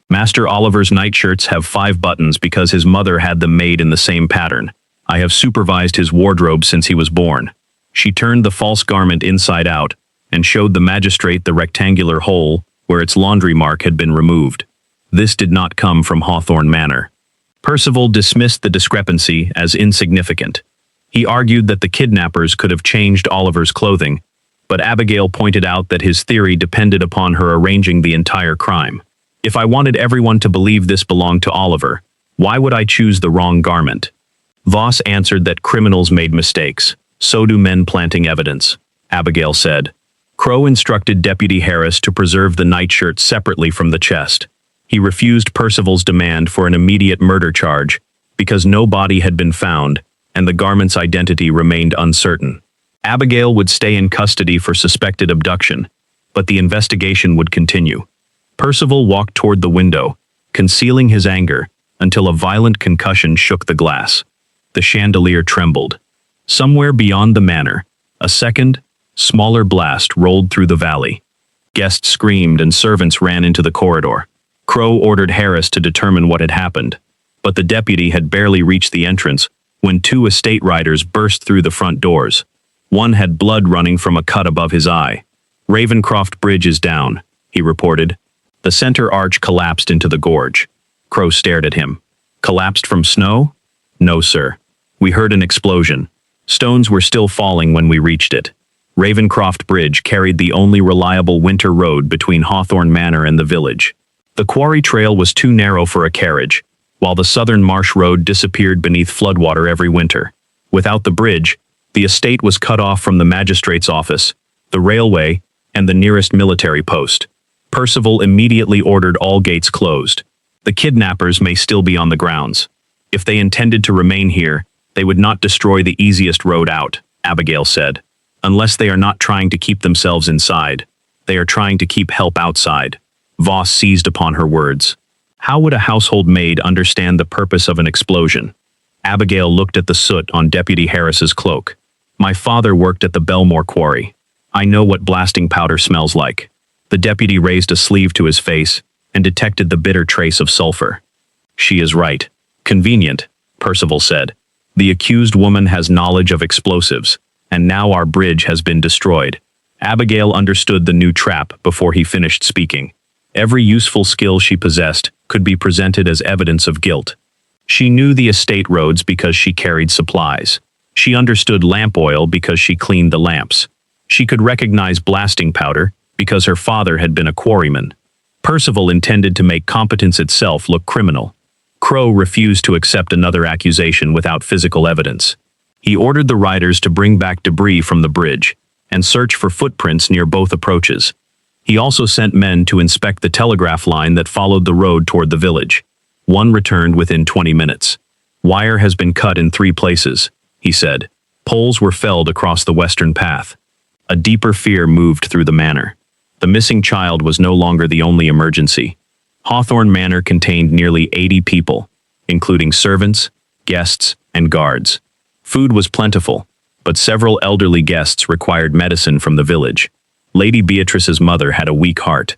"Master Oliver's nightshirts have 5 buttons because his mother had them made in the same pattern. I have supervised his wardrobe since he was born." She turned the false garment inside out and showed the magistrate the rectangular hole where its laundry mark had been removed. This did not come from Hawthorne Manor. Percival dismissed the discrepancy as insignificant. He argued that the kidnappers could have changed Oliver's clothing, but Abigail pointed out that his theory depended upon her arranging the entire crime. "If I wanted everyone to believe this belonged to Oliver, why would I choose the wrong garment?" Voss answered that criminals made mistakes. "So do men planting evidence," Abigail said. Crow instructed Deputy Harris to preserve the nightshirt separately from the chest. He refused Percival's demand for an immediate murder charge because no body had been found and the garment's identity remained uncertain. Abigail would stay in custody for suspected abduction, but the investigation would continue. Percival walked toward the window, concealing his anger, until a violent concussion shook the glass. The chandelier trembled. Somewhere beyond the manor, a second, smaller blast rolled through the valley. Guests screamed and servants ran into the corridor. Crow ordered Harris to determine what had happened, but the deputy had barely reached the entrance when 2 estate riders burst through the front doors. One had blood running from a cut above his eye. "Ravencroft Bridge is down," he reported. The center arch collapsed into the gorge. Crow stared at him. "Collapsed from snow?" "No, sir. We heard an explosion. Stones were still falling when we reached it. Ravencroft Bridge carried the only reliable winter road between Hawthorne Manor and the village. The quarry trail was too narrow for a carriage, while the southern marsh road disappeared beneath floodwater every winter. Without the bridge, the estate was cut off from the magistrate's office, the railway, and the nearest military post. Percival immediately ordered all gates closed. "The kidnappers may still be on the grounds. If they intended to remain here, they would not destroy the easiest road out," Abigail said. "Unless they are not trying to keep themselves inside. They are trying to keep help outside." Voss seized upon her words. How would a household maid understand the purpose of an explosion? Abigail looked at the soot on Deputy Harris's cloak. "My father worked at the Belmore quarry. I know what blasting powder smells like." The deputy raised a sleeve to his face and detected the bitter trace of sulfur. "She is right. Convenient," Percival said. "The accused woman has knowledge of explosives, and now our bridge has been destroyed." Abigail understood the new trap before he finished speaking. Every useful skill she possessed could be presented as evidence of guilt. She knew the estate roads because she carried supplies. She understood lamp oil because she cleaned the lamps. She could recognize blasting powder because her father had been a quarryman. Percival intended to make competence itself look criminal. Crow refused to accept another accusation without physical evidence. He ordered the riders to bring back debris from the bridge and search for footprints near both approaches. He also sent men to inspect the telegraph line that followed the road toward the village. One returned within 20 minutes. "Wire has been cut in 3 places," he said. "Poles were felled across the western path." A deeper fear moved through the manor. The missing child was no longer the only emergency. Hawthorne Manor contained nearly 80 people, including servants, guests, and guards. Food was plentiful, but several elderly guests required medicine from the village. Lady Beatrice's mother had a weak heart.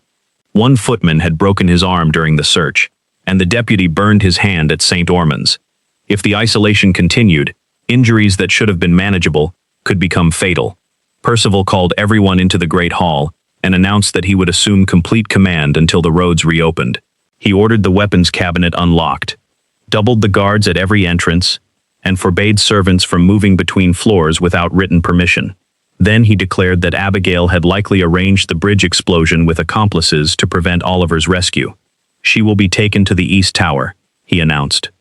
One footman had broken his arm during the search, and the deputy burned his hand at St. Ormond's. If the isolation continued, injuries that should have been manageable could become fatal. Percival called everyone into the great hall and announced that he would assume complete command until the roads reopened. He ordered the weapons cabinet unlocked, doubled the guards at every entrance, and forbade servants from moving between floors without written permission. Then he declared that Abigail had likely arranged the bridge explosion with accomplices to prevent Oliver's rescue. "She will be taken to the East Tower," he announced.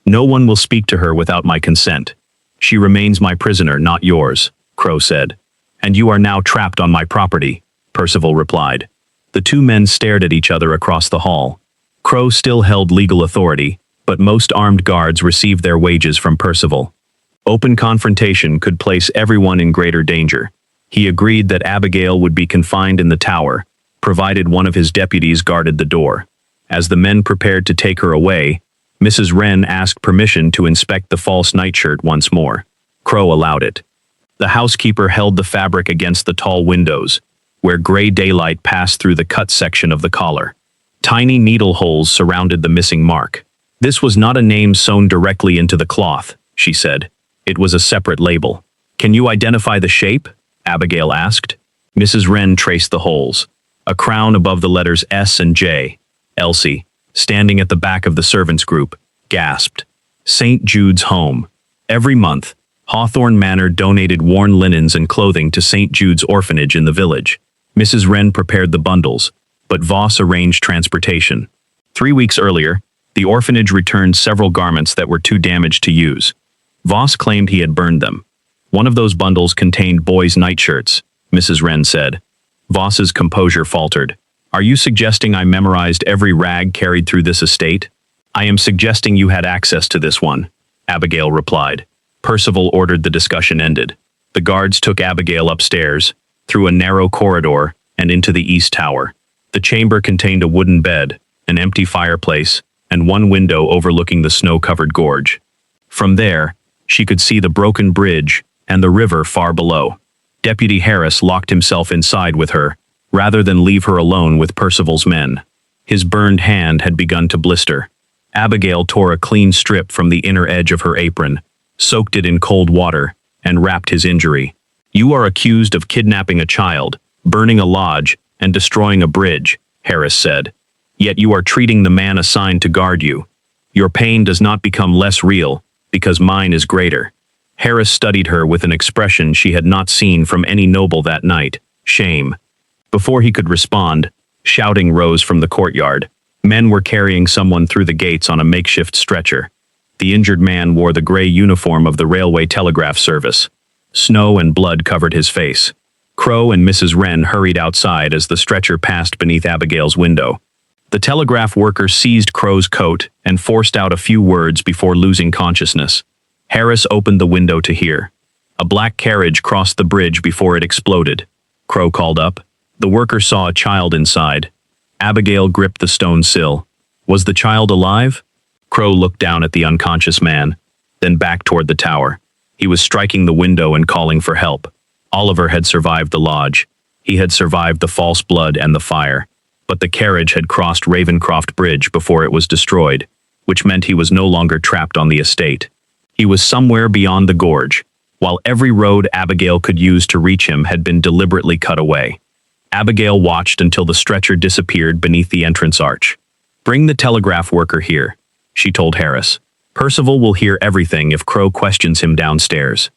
"No one will speak to her without my consent. She remains my prisoner, not yours," Crow said. "And you are now trapped on my property," Percival replied. The two men stared at each other across the hall. Crow still held legal authority, but most armed guards received their wages from Percival. Open confrontation could place everyone in greater danger. He agreed that Abigail would be confined in the tower, provided one of his deputies guarded the door. As the men prepared to take her away, Mrs. Wren asked permission to inspect the false nightshirt once more. Crow allowed it. The housekeeper held the fabric against the tall windows, where gray daylight passed through the cut section of the collar. Tiny needle holes surrounded the missing mark. "This was not a name sewn directly into the cloth," she said. "It was a separate label." "Can you identify the shape?" Abigail asked. Mrs. Wren traced the holes. A crown above the letters S and J. Elsie, standing at the back of the servants' group, gasped. St. Jude's Home. Every month, Hawthorne Manor donated worn linens and clothing to St. Jude's orphanage in the village. Mrs. Wren prepared the bundles, but Voss arranged transportation. 3 weeks earlier, the orphanage returned several garments that were too damaged to use. Voss claimed he had burned them. One of those bundles contained boys' nightshirts, Mrs. Wren said. Voss's composure faltered. "Are you suggesting I memorized every rag carried through this estate?" "I am suggesting you had access to this one," Abigail replied. Percival ordered the discussion ended. The guards took Abigail upstairs, through a narrow corridor, and into the east tower. The chamber contained a wooden bed, an empty fireplace, and one window overlooking the snow-covered gorge. From there, she could see the broken bridge and the river far below. Deputy Harris locked himself inside with her, rather than leave her alone with Percival's men. His burned hand had begun to blister. Abigail tore a clean strip from the inner edge of her apron, soaked it in cold water, and wrapped his injury. "You are accused of kidnapping a child, burning a lodge, and destroying a bridge," Harris said. "Yet you are treating the man assigned to guard you. Your pain does not become less real, because mine is greater." Harris studied her with an expression she had not seen from any noble that night: shame. Before he could respond, shouting rose from the courtyard. Men were carrying someone through the gates on a makeshift stretcher. The injured man wore the gray uniform of the railway telegraph service. Snow and blood covered his face. Crow and Mrs. Wren hurried outside as the stretcher passed beneath Abigail's window. The telegraph worker seized Crow's coat and forced out a few words before losing consciousness. Harris opened the window to hear. A black carriage crossed the bridge before it exploded. Crow called up. The worker saw a child inside. Abigail gripped the stone sill. Was the child alive? Crow looked down at the unconscious man, then back toward the tower. He was striking the window and calling for help. Oliver had survived the lodge. He had survived the false blood and the fire. But the carriage had crossed Ravencroft Bridge before it was destroyed, which meant he was no longer trapped on the estate. He was somewhere beyond the gorge, while every road Abigail could use to reach him had been deliberately cut away. Abigail watched until the stretcher disappeared beneath the entrance arch. "Bring the telegraph worker here," she told Harris. "Percival will hear everything if Crow questions him downstairs."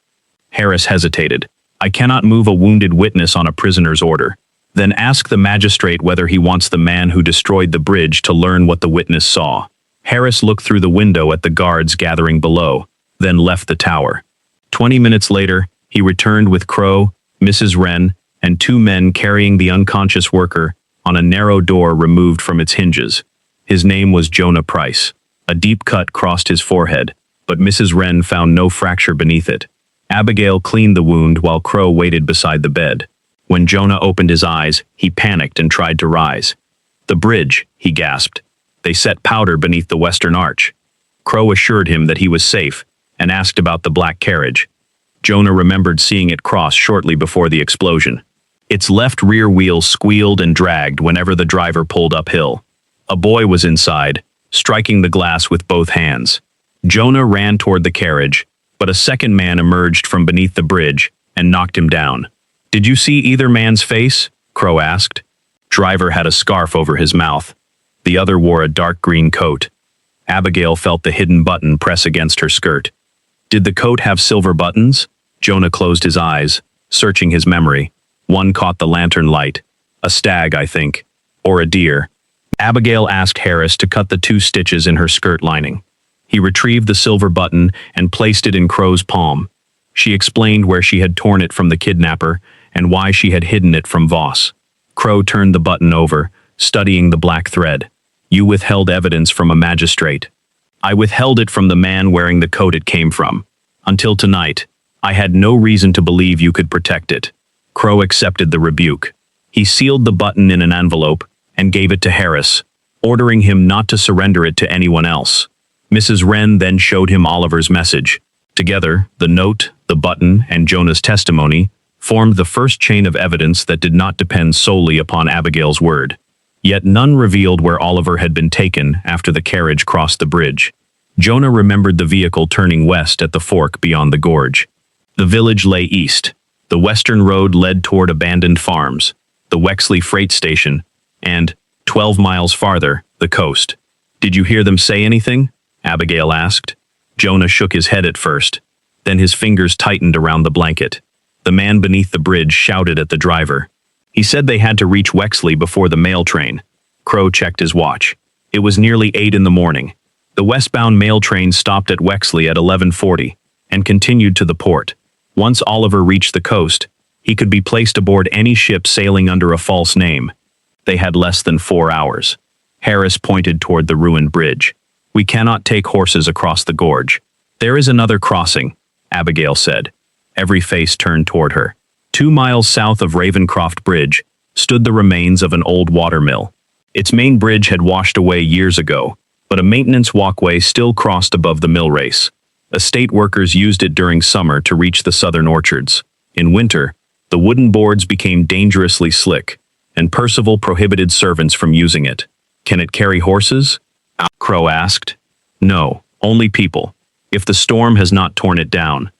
Harris hesitated. "I cannot move a wounded witness on a prisoner's order." "Then ask the magistrate whether he wants the man who destroyed the bridge to learn what the witness saw." Harris looked through the window at the guards gathering below, then left the tower. 20 minutes later, he returned with Crow, Mrs. Wren, and 2 men carrying the unconscious worker on a narrow door removed from its hinges. His name was Jonah Price. A deep cut crossed his forehead, but Mrs. Wren found no fracture beneath it. Abigail cleaned the wound while Crow waited beside the bed. When Jonah opened his eyes, he panicked and tried to rise. "The bridge," he gasped. "They set powder beneath the western arch." Crow assured him that he was safe and asked about the black carriage. Jonah remembered seeing it cross shortly before the explosion. Its left rear wheel squealed and dragged whenever the driver pulled uphill. A boy was inside, striking the glass with both hands. Jonah ran toward the carriage, but a second man emerged from beneath the bridge and knocked him down. "Did you see either man's face?" Crow asked. Driver had a scarf over his mouth. The other wore a dark green coat. Abigail felt the hidden button press against her skirt. "Did the coat have silver buttons?" Jonah closed his eyes, searching his memory. One caught the lantern light. "A stag, I think. Or a deer. Abigail asked Harris to cut the 2 stitches in her skirt lining. He retrieved the silver button and placed it in Crow's palm. She explained where she had torn it from the kidnapper and why she had hidden it from Voss. Crow turned the button over, studying the black thread. "You withheld evidence from a magistrate." "I withheld it from the man wearing the coat it came from. Until tonight, I had no reason to believe you could protect it." Crow accepted the rebuke. He sealed the button in an envelope and gave it to Harris, ordering him not to surrender it to anyone else. Mrs. Wren then showed him Oliver's message. Together, the note, the button, and Jonah's testimony formed the first chain of evidence that did not depend solely upon Abigail's word. Yet none revealed where Oliver had been taken after the carriage crossed the bridge. Jonah remembered the vehicle turning west at the fork beyond the gorge. The village lay east. The western road led toward abandoned farms, the Wexley freight station, and, 12 miles farther, the coast. "Did you hear them say anything?" Abigail asked. Jonah shook his head at first. Then his fingers tightened around the blanket. The man beneath the bridge shouted at the driver. He said they had to reach Wexley before the mail train. Crow checked his watch. It was nearly 8 in the morning. The westbound mail train stopped at Wexley at 11:40 and continued to the port. Once Oliver reached the coast, he could be placed aboard any ship sailing under a false name. They had less than 4 hours. Harris pointed toward the ruined bridge. "We cannot take horses across the gorge." "There is another crossing," Abigail said. Every face turned toward her. 2 miles south of Ravencroft Bridge stood the remains of an old watermill. Its main bridge had washed away years ago, but a maintenance walkway still crossed above the mill race. Estate workers used it during summer to reach the southern orchards. In winter, the wooden boards became dangerously slick, and Percival prohibited servants from using it. "Can it carry horses?" Crow asked. "No, only people. If the storm has not torn it down.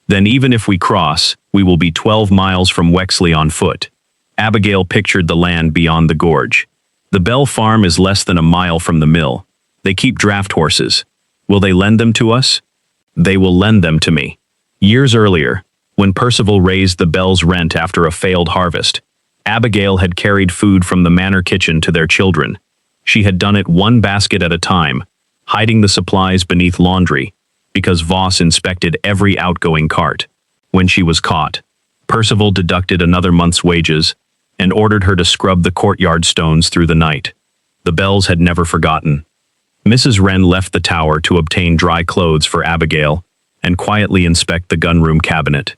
Then even if we cross, we will be 12 miles from Wexley on foot." Abigail pictured the land beyond the gorge. "The Bell Farm is less than a mile from the mill. They keep draft horses. Will they lend them to us?" "They will lend them to me." Years earlier, when Percival raised the Bell's rent after a failed harvest, Abigail had carried food from the manor kitchen to their children. She had done it one basket at a time, hiding the supplies beneath laundry, because Voss inspected every outgoing cart. When she was caught, Percival deducted another month's wages and ordered her to scrub the courtyard stones through the night. The Bells had never forgotten. Mrs. Wren left the tower to obtain dry clothes for Abigail and quietly inspect the gunroom cabinet.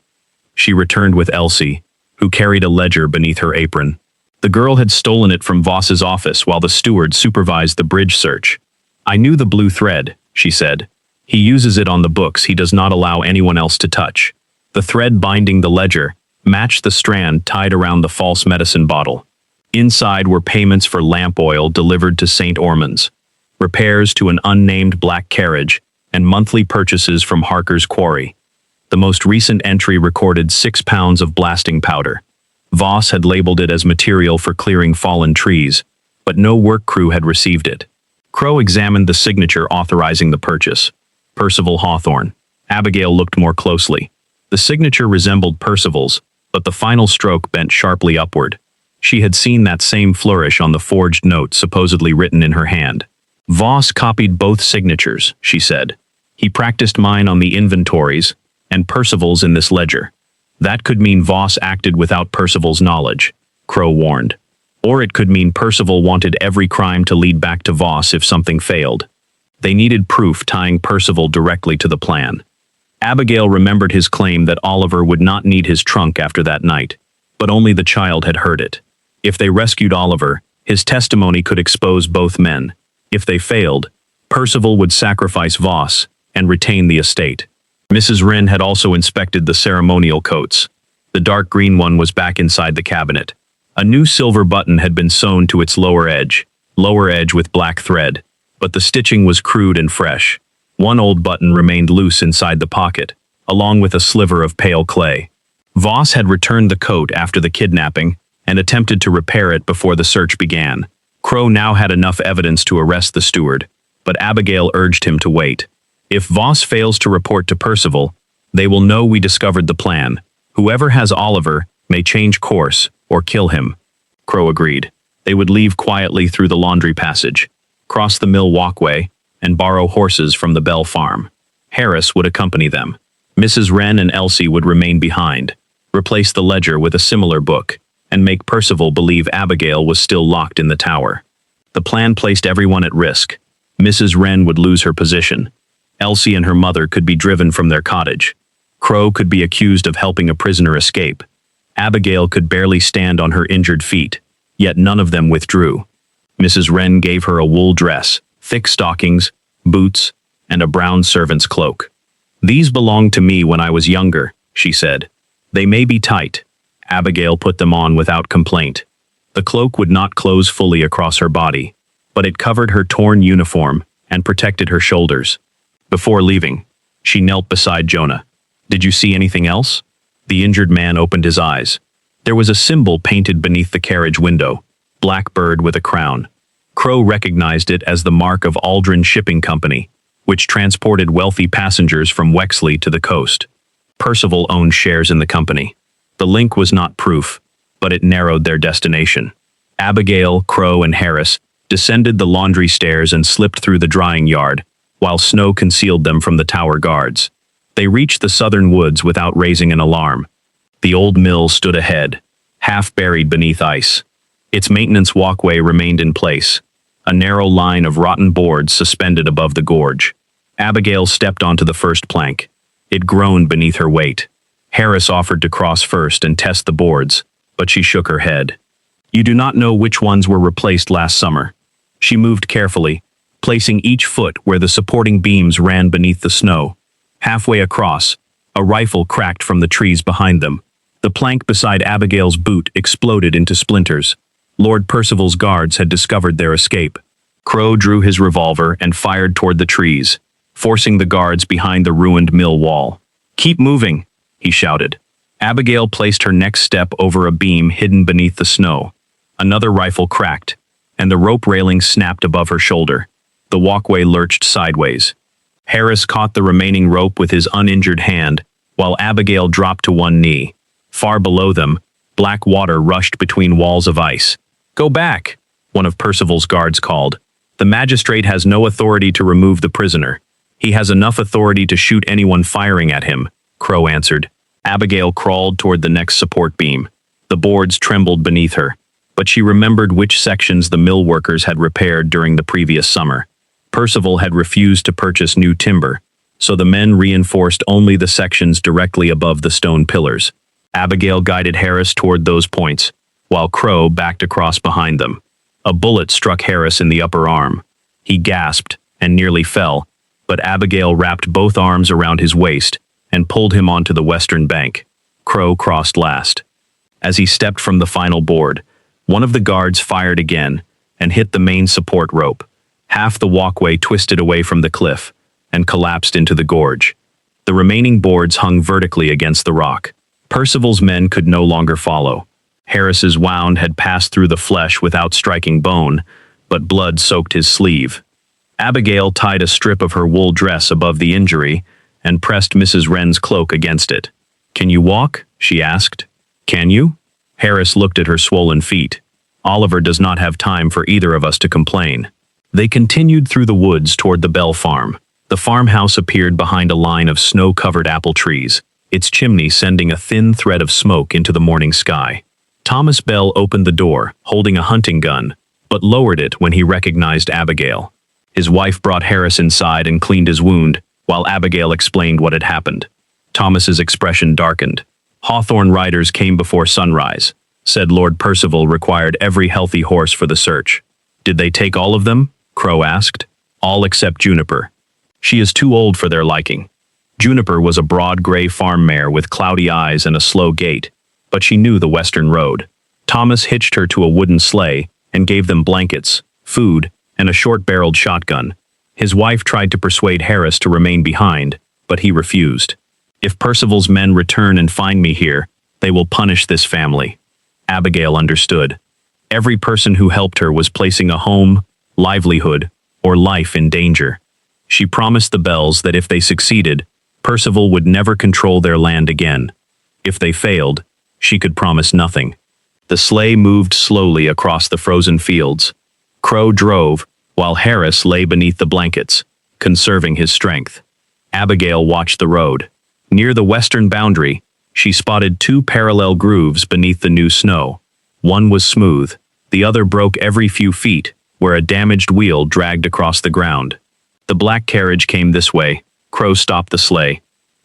She returned with Elsie, who carried a ledger beneath her apron. The girl had stolen it from Voss's office while the steward supervised the bridge search. "I knew the blue thread," she said. "He uses it on the books he does not allow anyone else to touch." The thread binding the ledger matched the strand tied around the false medicine bottle. Inside were payments for lamp oil delivered to St. Ormond's, repairs to an unnamed black carriage, and monthly purchases from Harker's quarry. The most recent entry recorded 6 pounds of blasting powder. Voss had labeled it as material for clearing fallen trees, but no work crew had received it. Crow examined the signature authorizing the purchase. Percival Hawthorne. Abigail looked more closely. The signature resembled Percival's, but the final stroke bent sharply upward. She had seen that same flourish on the forged note supposedly written in her hand. "Voss copied both signatures," she said. "He practiced mine on the inventories, and Percival's in this ledger." "That could mean Voss acted without Percival's knowledge," Crow warned. "Or it could mean Percival wanted every crime to lead back to Voss if something failed." They needed proof tying Percival directly to the plan. Abigail remembered his claim that Oliver would not need his trunk after that night, but only the child had heard it. If they rescued Oliver, his testimony could expose both men. If they failed, Percival would sacrifice Voss and retain the estate. Mrs. Wren had also inspected the ceremonial coats. The dark green one was back inside the cabinet. A new silver button had been sewn to its lower edge with black thread, but the stitching was crude and fresh. One old button remained loose inside the pocket, along with a sliver of pale clay. Voss had returned the coat after the kidnapping and attempted to repair it before the search began. Crow now had enough evidence to arrest the steward, but Abigail urged him to wait. "If Voss fails to report to Percival, they will know we discovered the plan. Whoever has Oliver may change course or kill him." Crow agreed. They would leave quietly through the laundry passage, cross the mill walkway, and borrow horses from the Bell farm. Harris would accompany them. Mrs. Wren and Elsie would remain behind, replace the ledger with a similar book, and make Percival believe Abigail was still locked in the tower. The plan placed everyone at risk. Mrs. Wren would lose her position. Elsie and her mother could be driven from their cottage. Crow could be accused of helping a prisoner escape. Abigail could barely stand on her injured feet, yet none of them withdrew. Mrs. Wren gave her a wool dress, thick stockings, boots, and a brown servant's cloak. "These belonged to me when I was younger," she said. "They may be tight." Abigail put them on without complaint. The cloak would not close fully across her body, but it covered her torn uniform and protected her shoulders. Before leaving, she knelt beside Jonah. "Did you see anything else?" The injured man opened his eyes. There was a symbol painted beneath the carriage window, black bird with a crown. Crow recognized it as the mark of Aldrin Shipping Company, which transported wealthy passengers from Wexley to the coast. Percival owned shares in the company. The link was not proof, but it narrowed their destination. Abigail, Crow, and Harris descended the laundry stairs and slipped through the drying yard, while snow concealed them from the tower guards. They reached the southern woods without raising an alarm. The old mill stood ahead, half buried beneath ice. Its maintenance walkway remained in place, a narrow line of rotten boards suspended above the gorge. Abigail stepped onto the first plank. It groaned beneath her weight. Harris offered to cross first and test the boards, but she shook her head. "You do not know which ones were replaced last summer." She moved carefully, placing each foot where the supporting beams ran beneath the snow. Halfway across, a rifle cracked from the trees behind them. The plank beside Abigail's boot exploded into splinters. Lord Percival's guards had discovered their escape. Crow drew his revolver and fired toward the trees, forcing the guards behind the ruined mill wall. "Keep moving," he shouted. Abigail placed her next step over a beam hidden beneath the snow. Another rifle cracked, and the rope railing snapped above her shoulder. The walkway lurched sideways. Harris caught the remaining rope with his uninjured hand, while Abigail dropped to one knee. Far below them, black water rushed between walls of ice. "Go back," one of Percival's guards called. "The magistrate has no authority to remove the prisoner. He has enough authority to shoot anyone firing at him," Crow answered. Abigail crawled toward the next support beam. The boards trembled beneath her, but she remembered which sections the mill workers had repaired during the previous summer. Percival had refused to purchase new timber, so the men reinforced only the sections directly above the stone pillars. Abigail guided Harris toward those points, while Crow backed across behind them. A bullet struck Harris in the upper arm. He gasped and nearly fell, but Abigail wrapped both arms around his waist and pulled him onto the western bank. Crow crossed last. As he stepped from the final board, one of the guards fired again and hit the main support rope. Half the walkway twisted away from the cliff and collapsed into the gorge. The remaining boards hung vertically against the rock. Percival's men could no longer follow. Harris's wound had passed through the flesh without striking bone, but blood soaked his sleeve. Abigail tied a strip of her wool dress above the injury and pressed Mrs. Wren's cloak against it. "Can you walk?" she asked. "Can you?" Harris looked at her swollen feet. "Oliver does not have time for either of us to complain." They continued through the woods toward the Bell farm. The farmhouse appeared behind a line of snow-covered apple trees, its chimney sending a thin thread of smoke into the morning sky. Thomas Bell opened the door, holding a hunting gun, but lowered it when he recognized Abigail. His wife brought Harris inside and cleaned his wound, while Abigail explained what had happened. Thomas's expression darkened. "Hawthorne riders came before sunrise. Said Lord Percival required every healthy horse for the search." "Did they take all of them?" Crow asked. "All except Juniper. She is too old for their liking." Juniper was a broad gray farm mare with cloudy eyes and a slow gait, but she knew the western road. Thomas hitched her to a wooden sleigh and gave them blankets, food, and a short-barreled shotgun. His wife tried to persuade Harris to remain behind, but he refused. "If Percival's men return and find me here, they will punish this family." Abigail understood. Every person who helped her was placing a home, livelihood, or life in danger. She promised the Bells that if they succeeded, Percival would never control their land again. If they failed, she could promise nothing. The sleigh moved slowly across the frozen fields. Crow drove, while Harris lay beneath the blankets, conserving his strength. Abigail watched the road. Near the western boundary, she spotted two parallel grooves beneath the new snow. One was smooth, the other broke every few feet, where a damaged wheel dragged across the ground. The black carriage came this way. Crow stopped the sleigh.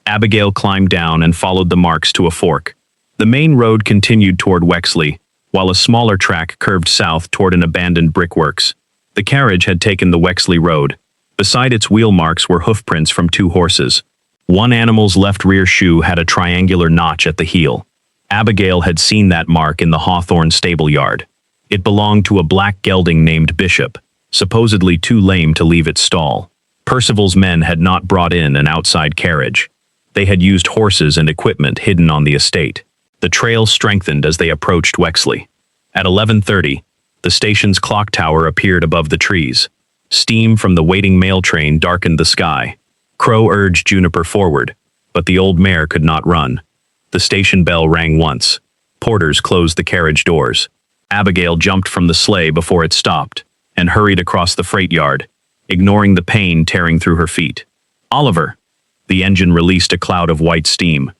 Abigail climbed down and followed the marks to a fork. The main road continued toward Wexley, while a smaller track curved south toward an abandoned brickworks. The carriage had taken the Wexley road. Beside its wheel marks were hoofprints from two horses. One animal's left rear shoe had a triangular notch at the heel. Abigail had seen that mark in the Hawthorne stable yard. It belonged to a black gelding named Bishop, supposedly too lame to leave its stall. Percival's men had not brought in an outside carriage. They had used horses and equipment hidden on the estate. The trail strengthened as they approached Wexley. At 11:30, the station's clock tower appeared above the trees. Steam from the waiting mail train darkened the sky. Crow urged Juniper forward, but the old mare could not run. The station bell rang once. Porters closed the carriage doors. Abigail jumped from the sleigh before it stopped and hurried across the freight yard, ignoring the pain tearing through her feet. "Oliver!" The engine released a cloud of white steam.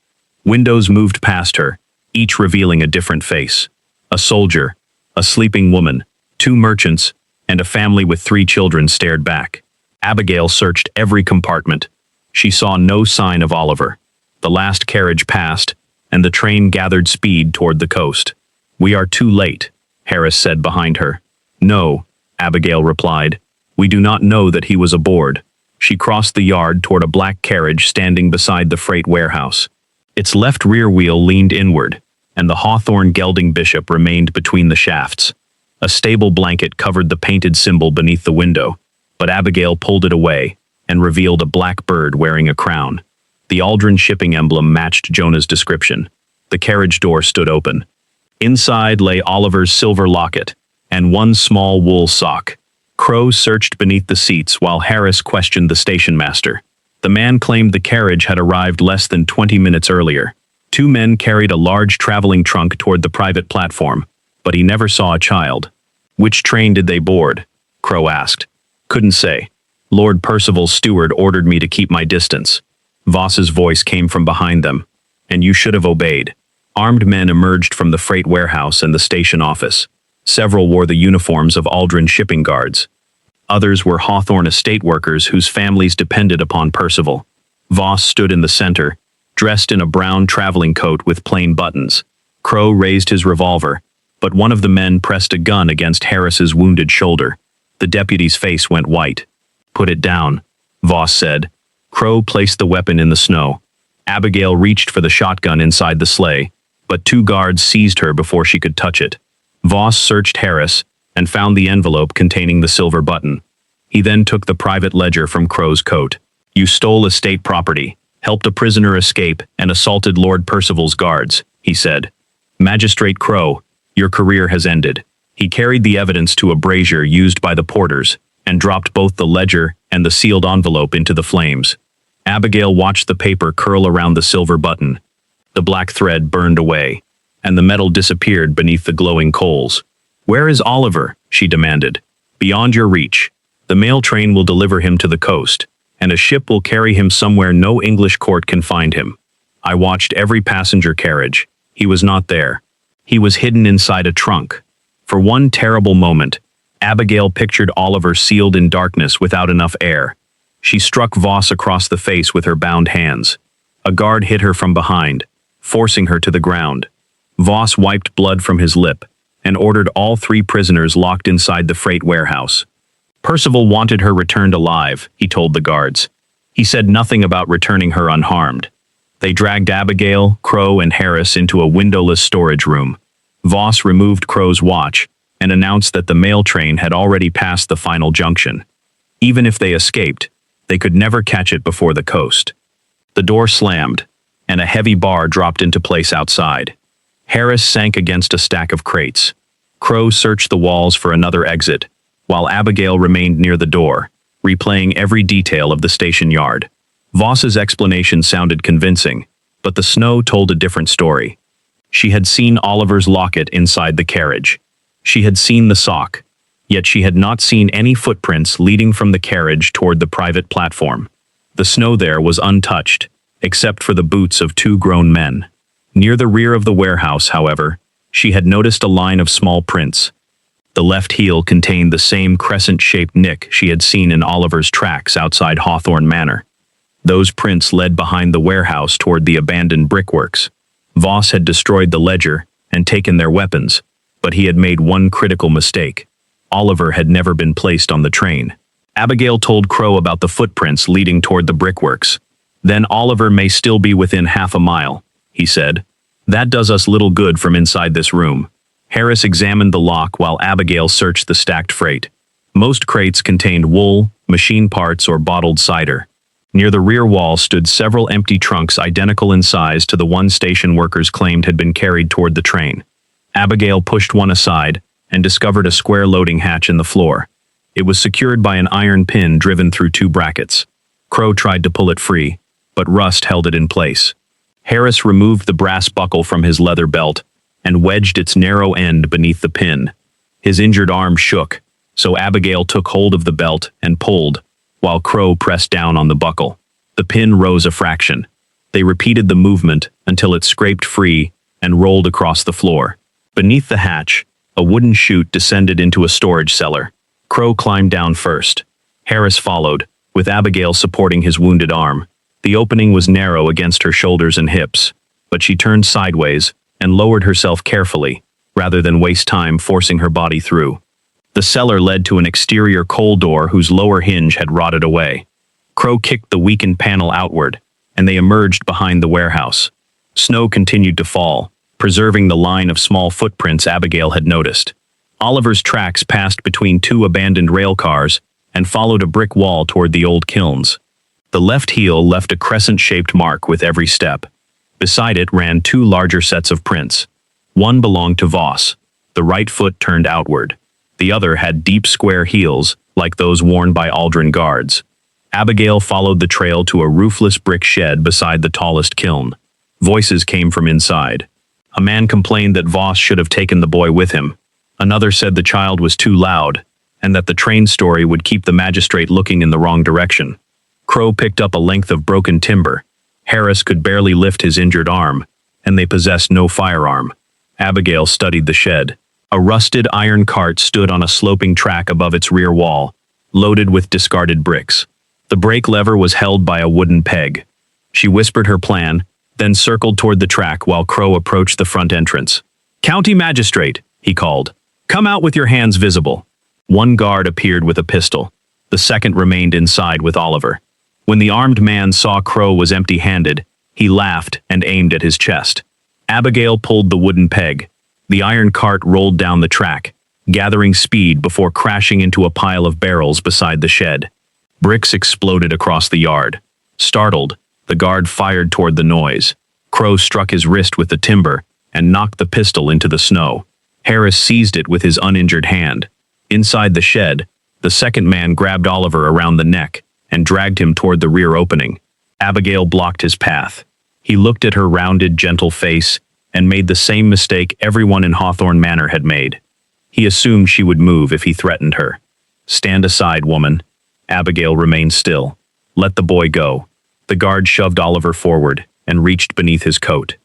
Windows moved past her, each revealing a different face. A soldier, a sleeping woman, two merchants, and a family with 3 children stared back. Abigail searched every compartment. She saw no sign of Oliver. The last carriage passed, and the train gathered speed toward the coast. "We are too late," Harris said behind her. "No," Abigail replied. "We do not know that he was aboard." She crossed the yard toward a black carriage standing beside the freight warehouse. Its left rear wheel leaned inward, and the Hawthorne gelding Bishop remained between the shafts. A stable blanket covered the painted symbol beneath the window, but Abigail pulled it away and revealed a black bird wearing a crown. The Aldrin shipping emblem matched Jonah's description. The carriage door stood open. Inside lay Oliver's silver locket and one small wool sock. Crow searched beneath the seats while Harris questioned the station master. The man claimed the carriage had arrived less than 20 minutes earlier. 2 men carried a large traveling trunk toward the private platform, but he never saw a child. "Which train did they board?" Crow asked. "Couldn't say. Lord Percival's steward ordered me to keep my distance." Voss's voice came from behind them. "And you should have obeyed." Armed men emerged from the freight warehouse and the station office. Several wore the uniforms of Aldrin shipping guards. Others were Hawthorne estate workers whose families depended upon Percival. Voss stood in the center, dressed in a brown traveling coat with plain buttons. Crow raised his revolver, but one of the men pressed a gun against Harris's wounded shoulder. The deputy's face went white. "Put it down," Voss said. Crow placed the weapon in the snow. Abigail reached for the shotgun inside the sleigh, but 2 guards seized her before she could touch it. Voss searched Harris and found the envelope containing the silver button. He then took the private ledger from Crow's coat. "You stole estate property, helped a prisoner escape, and assaulted Lord Percival's guards," he said. "Magistrate Crow, your career has ended." He carried the evidence to a brazier used by the porters and dropped both the ledger and the sealed envelope into the flames. Abigail watched the paper curl around the silver button. The black thread burned away, and the metal disappeared beneath the glowing coals. "Where is Oliver?" she demanded. "Beyond your reach. The mail train will deliver him to the coast, and a ship will carry him somewhere no English court can find him. I watched every passenger carriage. He was not there. He was hidden inside a trunk." For one terrible moment, Abigail pictured Oliver sealed in darkness without enough air. She struck Voss across the face with her bound hands. A guard hit her from behind, forcing her to the ground. Voss wiped blood from his lip and ordered all 3 prisoners locked inside the freight warehouse. Percival wanted her returned alive, he told the guards. He said nothing about returning her unharmed. They dragged Abigail, Crow, and Harris into a windowless storage room. Voss removed Crow's watch and announced that the mail train had already passed the final junction. Even if they escaped, they could never catch it before the coast. The door slammed, and a heavy bar dropped into place outside. Harris sank against a stack of crates. Crow searched the walls for another exit, while Abigail remained near the door, replaying every detail of the station yard. Voss's explanation sounded convincing, but the snow told a different story. She had seen Oliver's locket inside the carriage. She had seen the sock, yet she had not seen any footprints leading from the carriage toward the private platform. The snow there was untouched, except for the boots of two grown men. Near the rear of the warehouse, however, she had noticed a line of small prints. The left heel contained the same crescent-shaped nick she had seen in Oliver's tracks outside Hawthorne Manor. Those prints led behind the warehouse toward the abandoned brickworks. Voss had destroyed the ledger and taken their weapons, but he had made one critical mistake. Oliver had never been placed on the train. Abigail told Crow about the footprints leading toward the brickworks. "Then Oliver may still be within half a mile," he said. "That does us little good from inside this room." Harris examined the lock while Abigail searched the stacked freight. Most crates contained wool, machine parts, or bottled cider. Near the rear wall stood several empty trunks identical in size to the one station workers claimed had been carried toward the train. Abigail pushed one aside and discovered a square loading hatch in the floor. It was secured by an iron pin driven through two brackets. Crow tried to pull it free, but rust held it in place. Harris removed the brass buckle from his leather belt and wedged its narrow end beneath the pin. His injured arm shook, so Abigail took hold of the belt and pulled, while Crow pressed down on the buckle. The pin rose a fraction. They repeated the movement until it scraped free and rolled across the floor. Beneath the hatch, a wooden chute descended into a storage cellar. Crow climbed down first. Harris followed, with Abigail supporting his wounded arm. The opening was narrow against her shoulders and hips, but she turned sideways and lowered herself carefully, rather than waste time forcing her body through. The cellar led to an exterior coal door whose lower hinge had rotted away. Crow kicked the weakened panel outward, and they emerged behind the warehouse. Snow continued to fall, preserving the line of small footprints Abigail had noticed. Oliver's tracks passed between two abandoned rail cars and followed a brick wall toward the old kilns. The left heel left a crescent-shaped mark with every step. Beside it ran two larger sets of prints. One belonged to Voss. The right foot turned outward. The other had deep square heels, like those worn by Aldrin guards. Abigail followed the trail to a roofless brick shed beside the tallest kiln. Voices came from inside. A man complained that Voss should have taken the boy with him. Another said the child was too loud, and that the train story would keep the magistrate looking in the wrong direction. Crow picked up a length of broken timber. Harris could barely lift his injured arm, and they possessed no firearm. Abigail studied the shed. A rusted iron cart stood on a sloping track above its rear wall, loaded with discarded bricks. The brake lever was held by a wooden peg. She whispered her plan, then circled toward the track while Crow approached the front entrance. "County magistrate," he called. "Come out with your hands visible." One guard appeared with a pistol. The second remained inside with Oliver. When the armed man saw Crow was empty-handed, he laughed and aimed at his chest. Abigail pulled the wooden peg. The iron cart rolled down the track, gathering speed before crashing into a pile of barrels beside the shed. Bricks exploded across the yard. Startled, the guard fired toward the noise. Crow struck his wrist with the timber and knocked the pistol into the snow. Harris seized it with his uninjured hand. Inside the shed, the second man grabbed Oliver around the neck and dragged him toward the rear opening. Abigail blocked his path. He looked at her rounded, gentle face and made the same mistake everyone in Hawthorne Manor had made. He assumed she would move if he threatened her. "Stand aside, woman." Abigail remained still. "Let the boy go." The guard shoved Oliver forward and reached beneath his coat.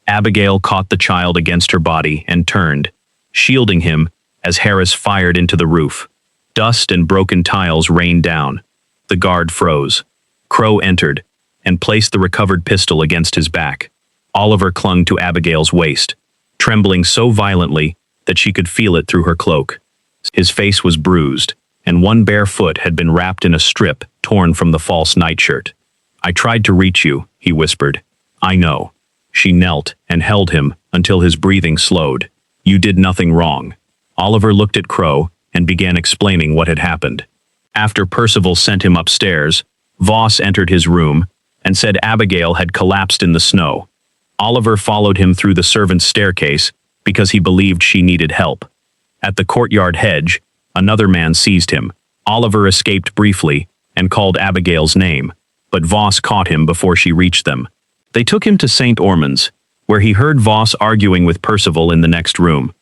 Abigail caught the child against her body and turned, shielding him as Harris fired into the roof. Dust and broken tiles rained down. The guard froze. Crow entered and placed the recovered pistol against his back. Oliver clung to Abigail's waist, trembling so violently that she could feel it through her cloak. His face was bruised, and one bare foot had been wrapped in a strip torn from the false nightshirt. "I tried to reach you," he whispered. "I know." She knelt and held him until his breathing slowed. "You did nothing wrong." Oliver looked at Crow and began explaining what had happened. After Percival sent him upstairs, Voss entered his room and said Abigail had collapsed in the snow. Oliver followed him through the servants' staircase because he believed she needed help. At the courtyard hedge, another man seized him. Oliver escaped briefly and called Abigail's name, but Voss caught him before she reached them. They took him to St. Ormond's, where he heard Voss arguing with Percival in the next room.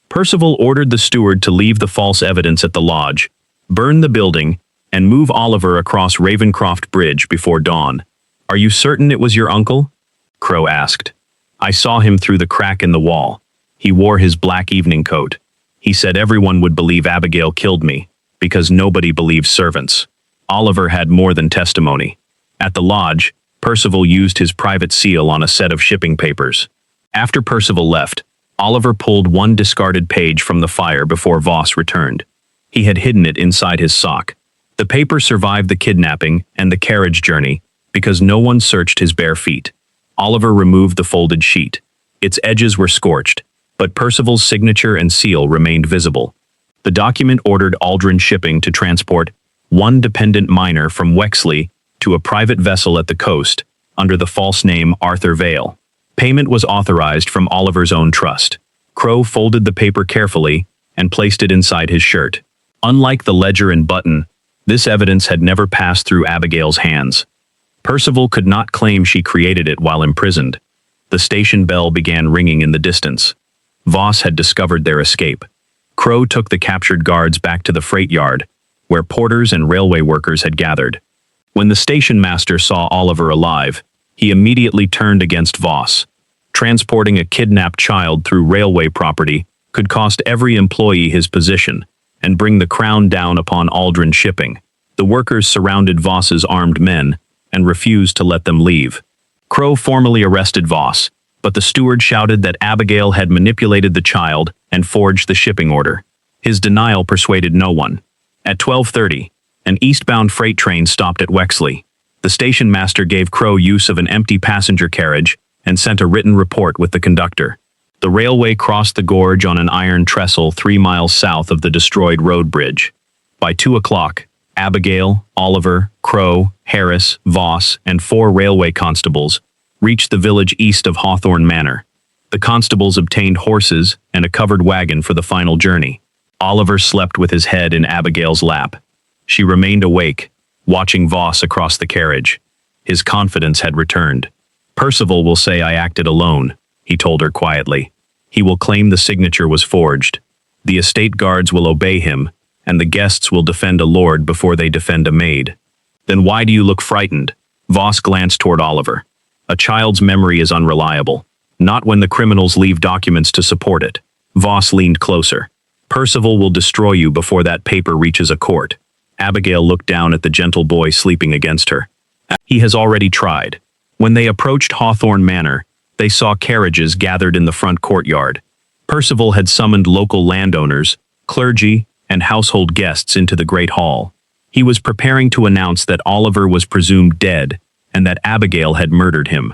Percival ordered the steward to leave the false evidence at the lodge, burn the building, and move Oliver across Ravencroft Bridge before dawn. "Are you certain it was your uncle?" Crow asked. "I saw him through the crack in the wall. He wore his black evening coat. He said everyone would believe Abigail killed me, because nobody believes servants." Oliver had more than testimony. At the lodge, Percival used his private seal on a set of shipping papers. After Percival left, Oliver pulled one discarded page from the fire before Voss returned. He had hidden it inside his sock. The paper survived the kidnapping and the carriage journey because no one searched his bare feet. Oliver removed the folded sheet. Its edges were scorched, but Percival's signature and seal remained visible. The document ordered Aldrin Shipping to transport one dependent miner from Wexley to a private vessel at the coast under the false name Arthur Vale. Payment was authorized from Oliver's own trust. Crow folded the paper carefully and placed it inside his shirt. Unlike the ledger and button, this evidence had never passed through Abigail's hands. Percival could not claim she created it while imprisoned. The station bell began ringing in the distance. Voss had discovered their escape. Crow took the captured guards back to the freight yard, where porters and railway workers had gathered. When the station master saw Oliver alive, he immediately turned against Voss. Transporting a kidnapped child through railway property could cost every employee his position and bring the crown down upon Aldrin Shipping. The workers surrounded Voss's armed men and refused to let them leave. Crow formally arrested Voss, but the steward shouted that Abigail had manipulated the child and forged the shipping order. His denial persuaded no one. At 12:30, an eastbound freight train stopped at Wexley. The station master gave Crow use of an empty passenger carriage and sent a written report with the conductor. The railway crossed the gorge on an iron trestle 3 miles south of the destroyed road bridge. By 2 o'clock, Abigail, Oliver, Crow, Harris, Voss, and 4 railway constables reached the village east of Hawthorne Manor. The constables obtained horses and a covered wagon for the final journey. Oliver slept with his head in Abigail's lap. She remained awake, watching Voss across the carriage. His confidence had returned. "Percival will say I acted alone," he told her quietly. "He will claim the signature was forged. The estate guards will obey him, and the guests will defend a lord before they defend a maid." "Then why do you look frightened?" Voss glanced toward Oliver. "A child's memory is unreliable. Not when the criminals leave documents to support it." Voss leaned closer. "Percival will destroy you before that paper reaches a court." Abigail looked down at the gentle boy sleeping against her. "He has already tried." When they approached Hawthorne Manor, they saw carriages gathered in the front courtyard. Percival had summoned local landowners, clergy, and household guests into the great hall. He was preparing to announce that Oliver was presumed dead and that Abigail had murdered him.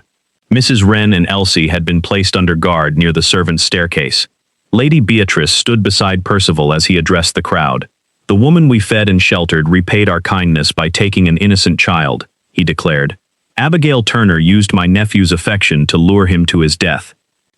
Mrs. Wren and Elsie had been placed under guard near the servants' staircase. Lady Beatrice stood beside Percival as he addressed the crowd. "The woman we fed and sheltered repaid our kindness by taking an innocent child," he declared. "Abigail Turner used my nephew's affection to lure him to his death.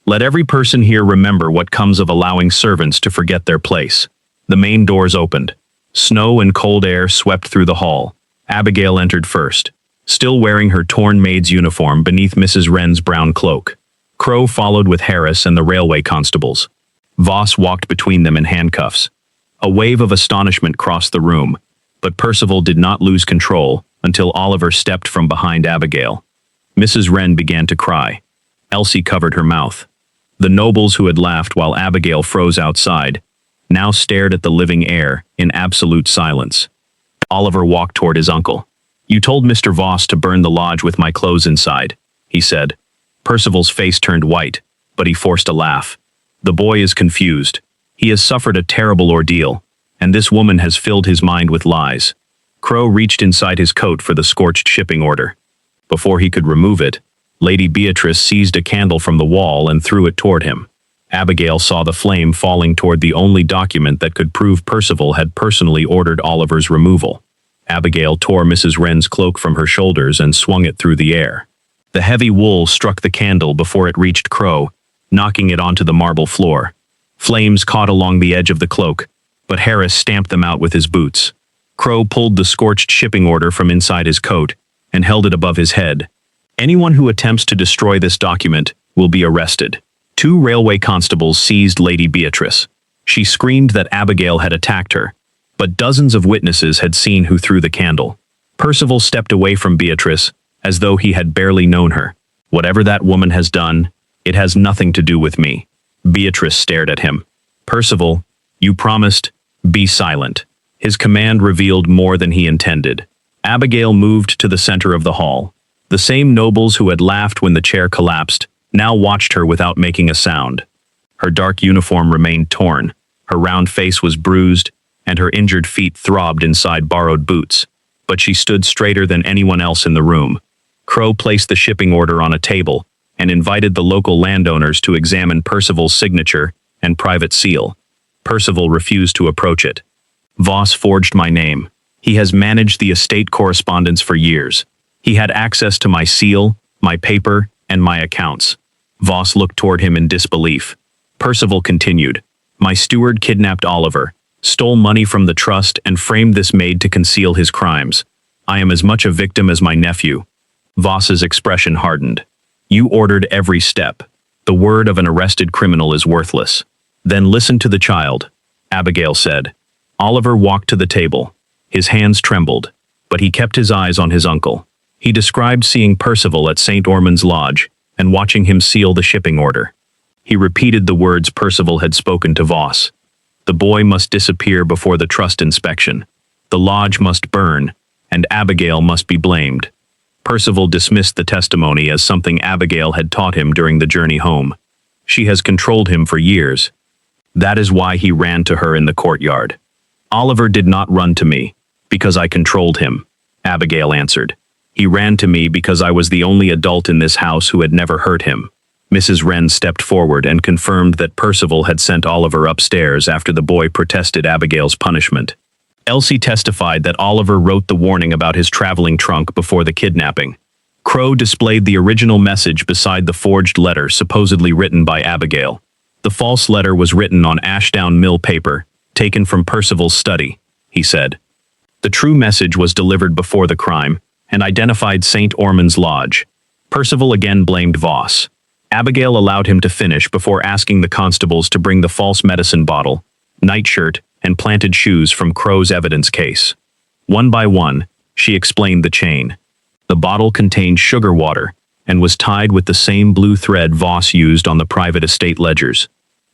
Let every person here remember what comes of allowing servants to forget their place." The main doors opened. Snow and cold air swept through the hall. Abigail entered first, still wearing her torn maid's uniform beneath Mrs. Wren's brown cloak. Crow followed with Harris and the railway constables. Voss walked between them in handcuffs. A wave of astonishment crossed the room, but Percival did not lose control until Oliver stepped from behind Abigail. Mrs. Wren began to cry. Elsie covered her mouth. The nobles who had laughed while Abigail froze outside now stared at the living heir in absolute silence. Oliver walked toward his uncle. "You told Mr. Voss to burn the lodge with my clothes inside," he said. Percival's face turned white, but he forced a laugh. "The boy is confused. He has suffered a terrible ordeal, and this woman has filled his mind with lies." Crow reached inside his coat for the scorched shipping order. Before he could remove it, Lady Beatrice seized a candle from the wall and threw it toward him. Abigail saw the flame falling toward the only document that could prove Percival had personally ordered Oliver's removal. Abigail tore Mrs. Wren's cloak from her shoulders and swung it through the air. The heavy wool struck the candle before it reached Crow, knocking it onto the marble floor. Flames caught along the edge of the cloak, but Harris stamped them out with his boots. Crow pulled the scorched shipping order from inside his coat and held it above his head. "Anyone who attempts to destroy this document will will be arrested. 2 railway constables seized Lady Beatrice. She screamed that Abigail had attacked her, but dozens of witnesses had seen who threw the candle. Percival stepped away from Beatrice, as though he had barely known her. Whatever that woman has done, it has nothing to do with me. Beatrice stared at him. Percival, you promised, be silent. His command revealed more than he intended. Abigail moved to the center of the hall. The same nobles who had laughed when the chair collapsed now watched her without making a sound. Her dark uniform remained torn, her round face was bruised, and her injured feet throbbed inside borrowed boots. But she stood straighter than anyone else in the room. Crow placed the shipping order on a table and invited the local landowners to examine Percival's signature and private seal. Percival refused to approach it. Voss forged my name. He has managed the estate correspondence for years. He had access to my seal, my paper, and my accounts. Voss looked toward him in disbelief. Percival continued, my steward kidnapped Oliver, stole money from the trust, and framed this maid to conceal his crimes. I am as much a victim as my nephew. Voss's expression hardened. You ordered every step. The word of an arrested criminal is worthless. Then listen to the child, Abigail said. Oliver walked to the table. His hands trembled, but he kept his eyes on his uncle. He described seeing Percival at St. Ormond's Lodge and watching him seal the shipping order. He repeated the words Percival had spoken to Voss. The boy must disappear before the trust inspection. The lodge must burn, and Abigail must be blamed. Percival dismissed the testimony as something Abigail had taught him during the journey home. She has controlled him for years. That is why he ran to her in the courtyard. Oliver did not run to me, because I controlled him, Abigail answered. He ran to me because I was the only adult in this house who had never hurt him. Mrs. Wren stepped forward and confirmed that Percival had sent Oliver upstairs after the boy protested Abigail's punishment. Elsie testified that Oliver wrote the warning about his traveling trunk before the kidnapping. Crow displayed the original message beside the forged letter supposedly written by Abigail. The false letter was written on Ashdown Mill paper, taken from Percival's study, he said. The true message was delivered before the crime and identified St. Ormond's Lodge. Percival again blamed Voss. Abigail allowed him to finish before asking the constables to bring the false medicine bottle, nightshirt, and planted shoes from Crow's evidence case. One by one, she explained the chain. The bottle contained sugar water and was tied with the same blue thread Voss used on the private estate ledgers.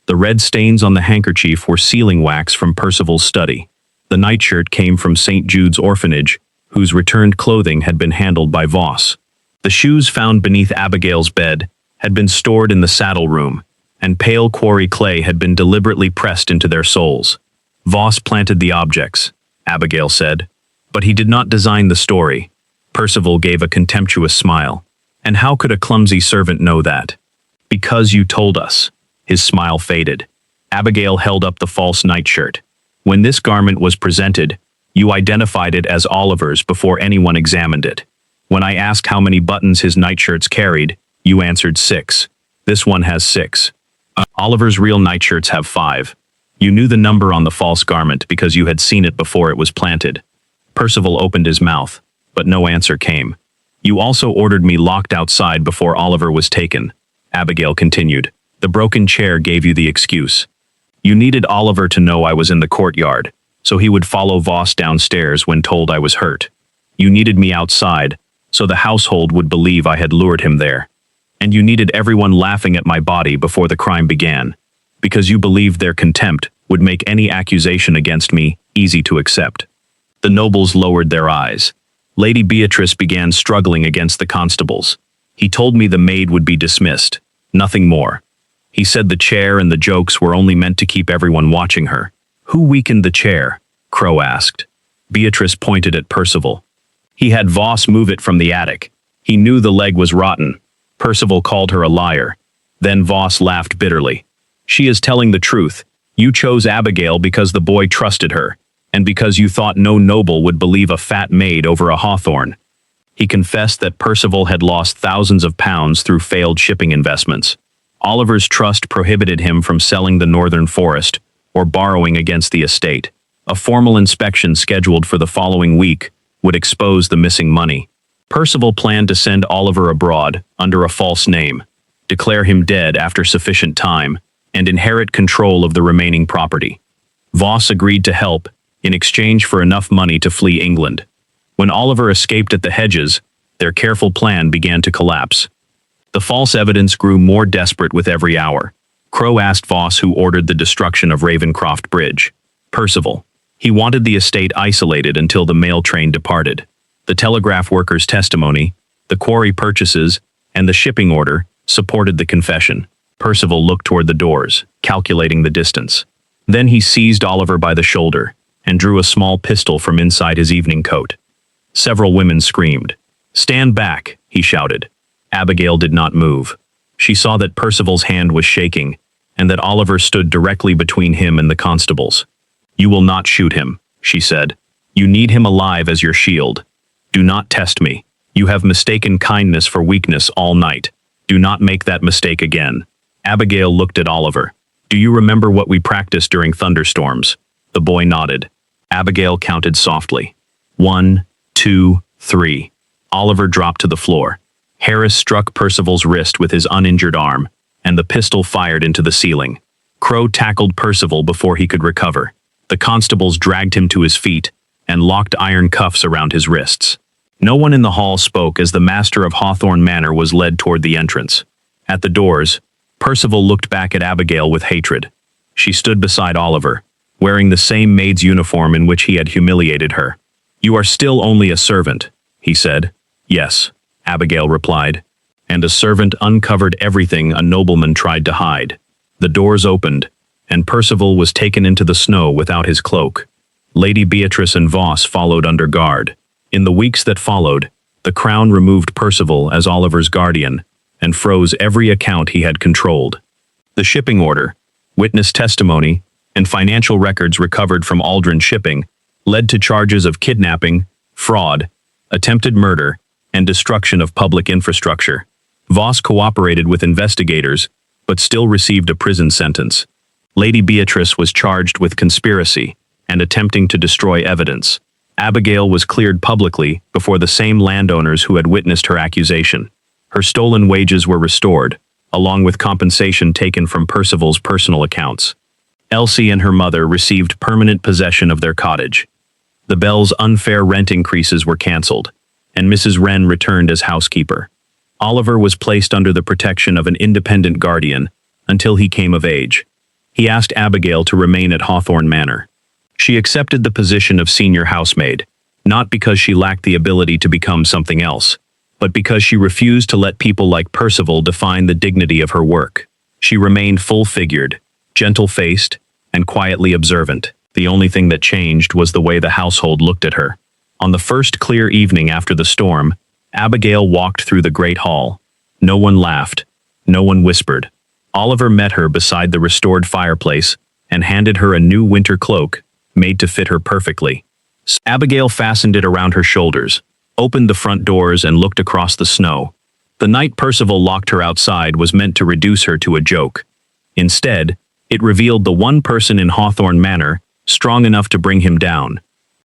The red stains on the handkerchief were sealing wax from Percival's study. The nightshirt came from St. Jude's orphanage, whose returned clothing had been handled by Voss. The shoes found beneath Abigail's bed had been stored in the saddle room, and pale quarry clay had been deliberately pressed into their soles. Voss planted the objects, Abigail said, but he did not design the story. Percival gave a contemptuous smile. And how could a clumsy servant know that? Because you told us. His smile faded. Abigail held up the false nightshirt. When this garment was presented, you identified it as Oliver's before anyone examined it. When I asked how many buttons his nightshirts carried, you answered 6. This one has 6. Oliver's real nightshirts have 5. You knew the number on the false garment because you had seen it before it was planted. Percival opened his mouth, but no answer came. You also ordered me locked outside before Oliver was taken, Abigail continued. The broken chair gave you the excuse. You needed Oliver to know I was in the courtyard, so he would follow Voss downstairs when told I was hurt. You needed me outside, so the household would believe I had lured him there. And you needed everyone laughing at my body before the crime began, because you believed their contempt would make any accusation against me easy to accept. The nobles lowered their eyes. Lady Beatrice began struggling against the constables. He told me the maid would be dismissed, nothing more. He said the chair and the jokes were only meant to keep everyone watching her. Who weakened the chair? Crow asked. Beatrice pointed at Percival. He had Voss move it from the attic. He knew the leg was rotten. Percival called her a liar. Then Voss laughed bitterly. She is telling the truth. You chose Abigail because the boy trusted her, and because you thought no noble would believe a fat maid over a Hawthorne. He confessed that Percival had lost thousands of pounds through failed shipping investments. Oliver's trust prohibited him from selling the northern forest or borrowing against the estate. A formal inspection scheduled for the following week would expose the missing money. Percival planned to send Oliver abroad under a false name. declare him dead after sufficient time, and inherit control of the remaining property. Voss agreed to help in exchange for enough money to flee England. When Oliver escaped at the hedges, their careful plan began to collapse. The false evidence grew more desperate with every hour. Crowe asked Voss who ordered the destruction of Ravencroft Bridge. Percival. He wanted the estate isolated until the mail train departed. The telegraph worker's testimony, the quarry purchases, and the shipping order supported the confession. Percival looked toward the doors, calculating the distance. Then he seized Oliver by the shoulder and drew a small pistol from inside his evening coat. Several women screamed. "Stand back," he shouted. Abigail did not move. She saw that Percival's hand was shaking, and that Oliver stood directly between him and the constables. "You will not shoot him," she said. "You need him alive as your shield. Do not test me. You have mistaken kindness for weakness all night. Do not make that mistake again." Abigail looked at Oliver. "Do you remember what we practiced during thunderstorms?" The boy nodded. Abigail counted softly. 1, 2, 3. Oliver dropped to the floor. Harris struck Percival's wrist with his uninjured arm, and the pistol fired into the ceiling. Crowe tackled Percival before he could recover. The constables dragged him to his feet and locked iron cuffs around his wrists. No one in the hall spoke as the master of Hawthorne Manor was led toward the entrance. At the doors, Percival looked back at Abigail with hatred. She stood beside Oliver, wearing the same maid's uniform in which he had humiliated her. "You are still only a servant," he said. "Yes," Abigail replied. And a servant uncovered everything a nobleman tried to hide. The doors opened, and Percival was taken into the snow without his cloak. Lady Beatrice and Voss followed under guard. In the weeks that followed, the Crown removed Percival as Oliver's guardian and froze every account he had controlled. The shipping order, witness testimony, and financial records recovered from Aldrin Shipping led to charges of kidnapping, fraud, attempted murder, and destruction of public infrastructure. Voss cooperated with investigators, but still received a prison sentence. Lady Beatrice was charged with conspiracy and attempting to destroy evidence. Abigail was cleared publicly before the same landowners who had witnessed her accusation. Her stolen wages were restored, along with compensation taken from Percival's personal accounts. Elsie and her mother received permanent possession of their cottage. The Bells' unfair rent increases were cancelled, and Mrs. Wren returned as housekeeper. Oliver was placed under the protection of an independent guardian until he came of age. He asked Abigail to remain at Hawthorne Manor. She accepted the position of senior housemaid, not because she lacked the ability to become something else, but because she refused to let people like Percival define the dignity of her work. She remained full-figured, gentle-faced, and quietly observant. The only thing that changed was the way the household looked at her. On the first clear evening after the storm, Abigail walked through the great hall. No one laughed. No one whispered. Oliver met her beside the restored fireplace and handed her a new winter cloak, made to fit her perfectly. Abigail fastened it around her shoulders, opened the front doors and looked across the snow. The night Percival locked her outside was meant to reduce her to a joke. Instead, it revealed the one person in Hawthorne Manor strong enough to bring him down.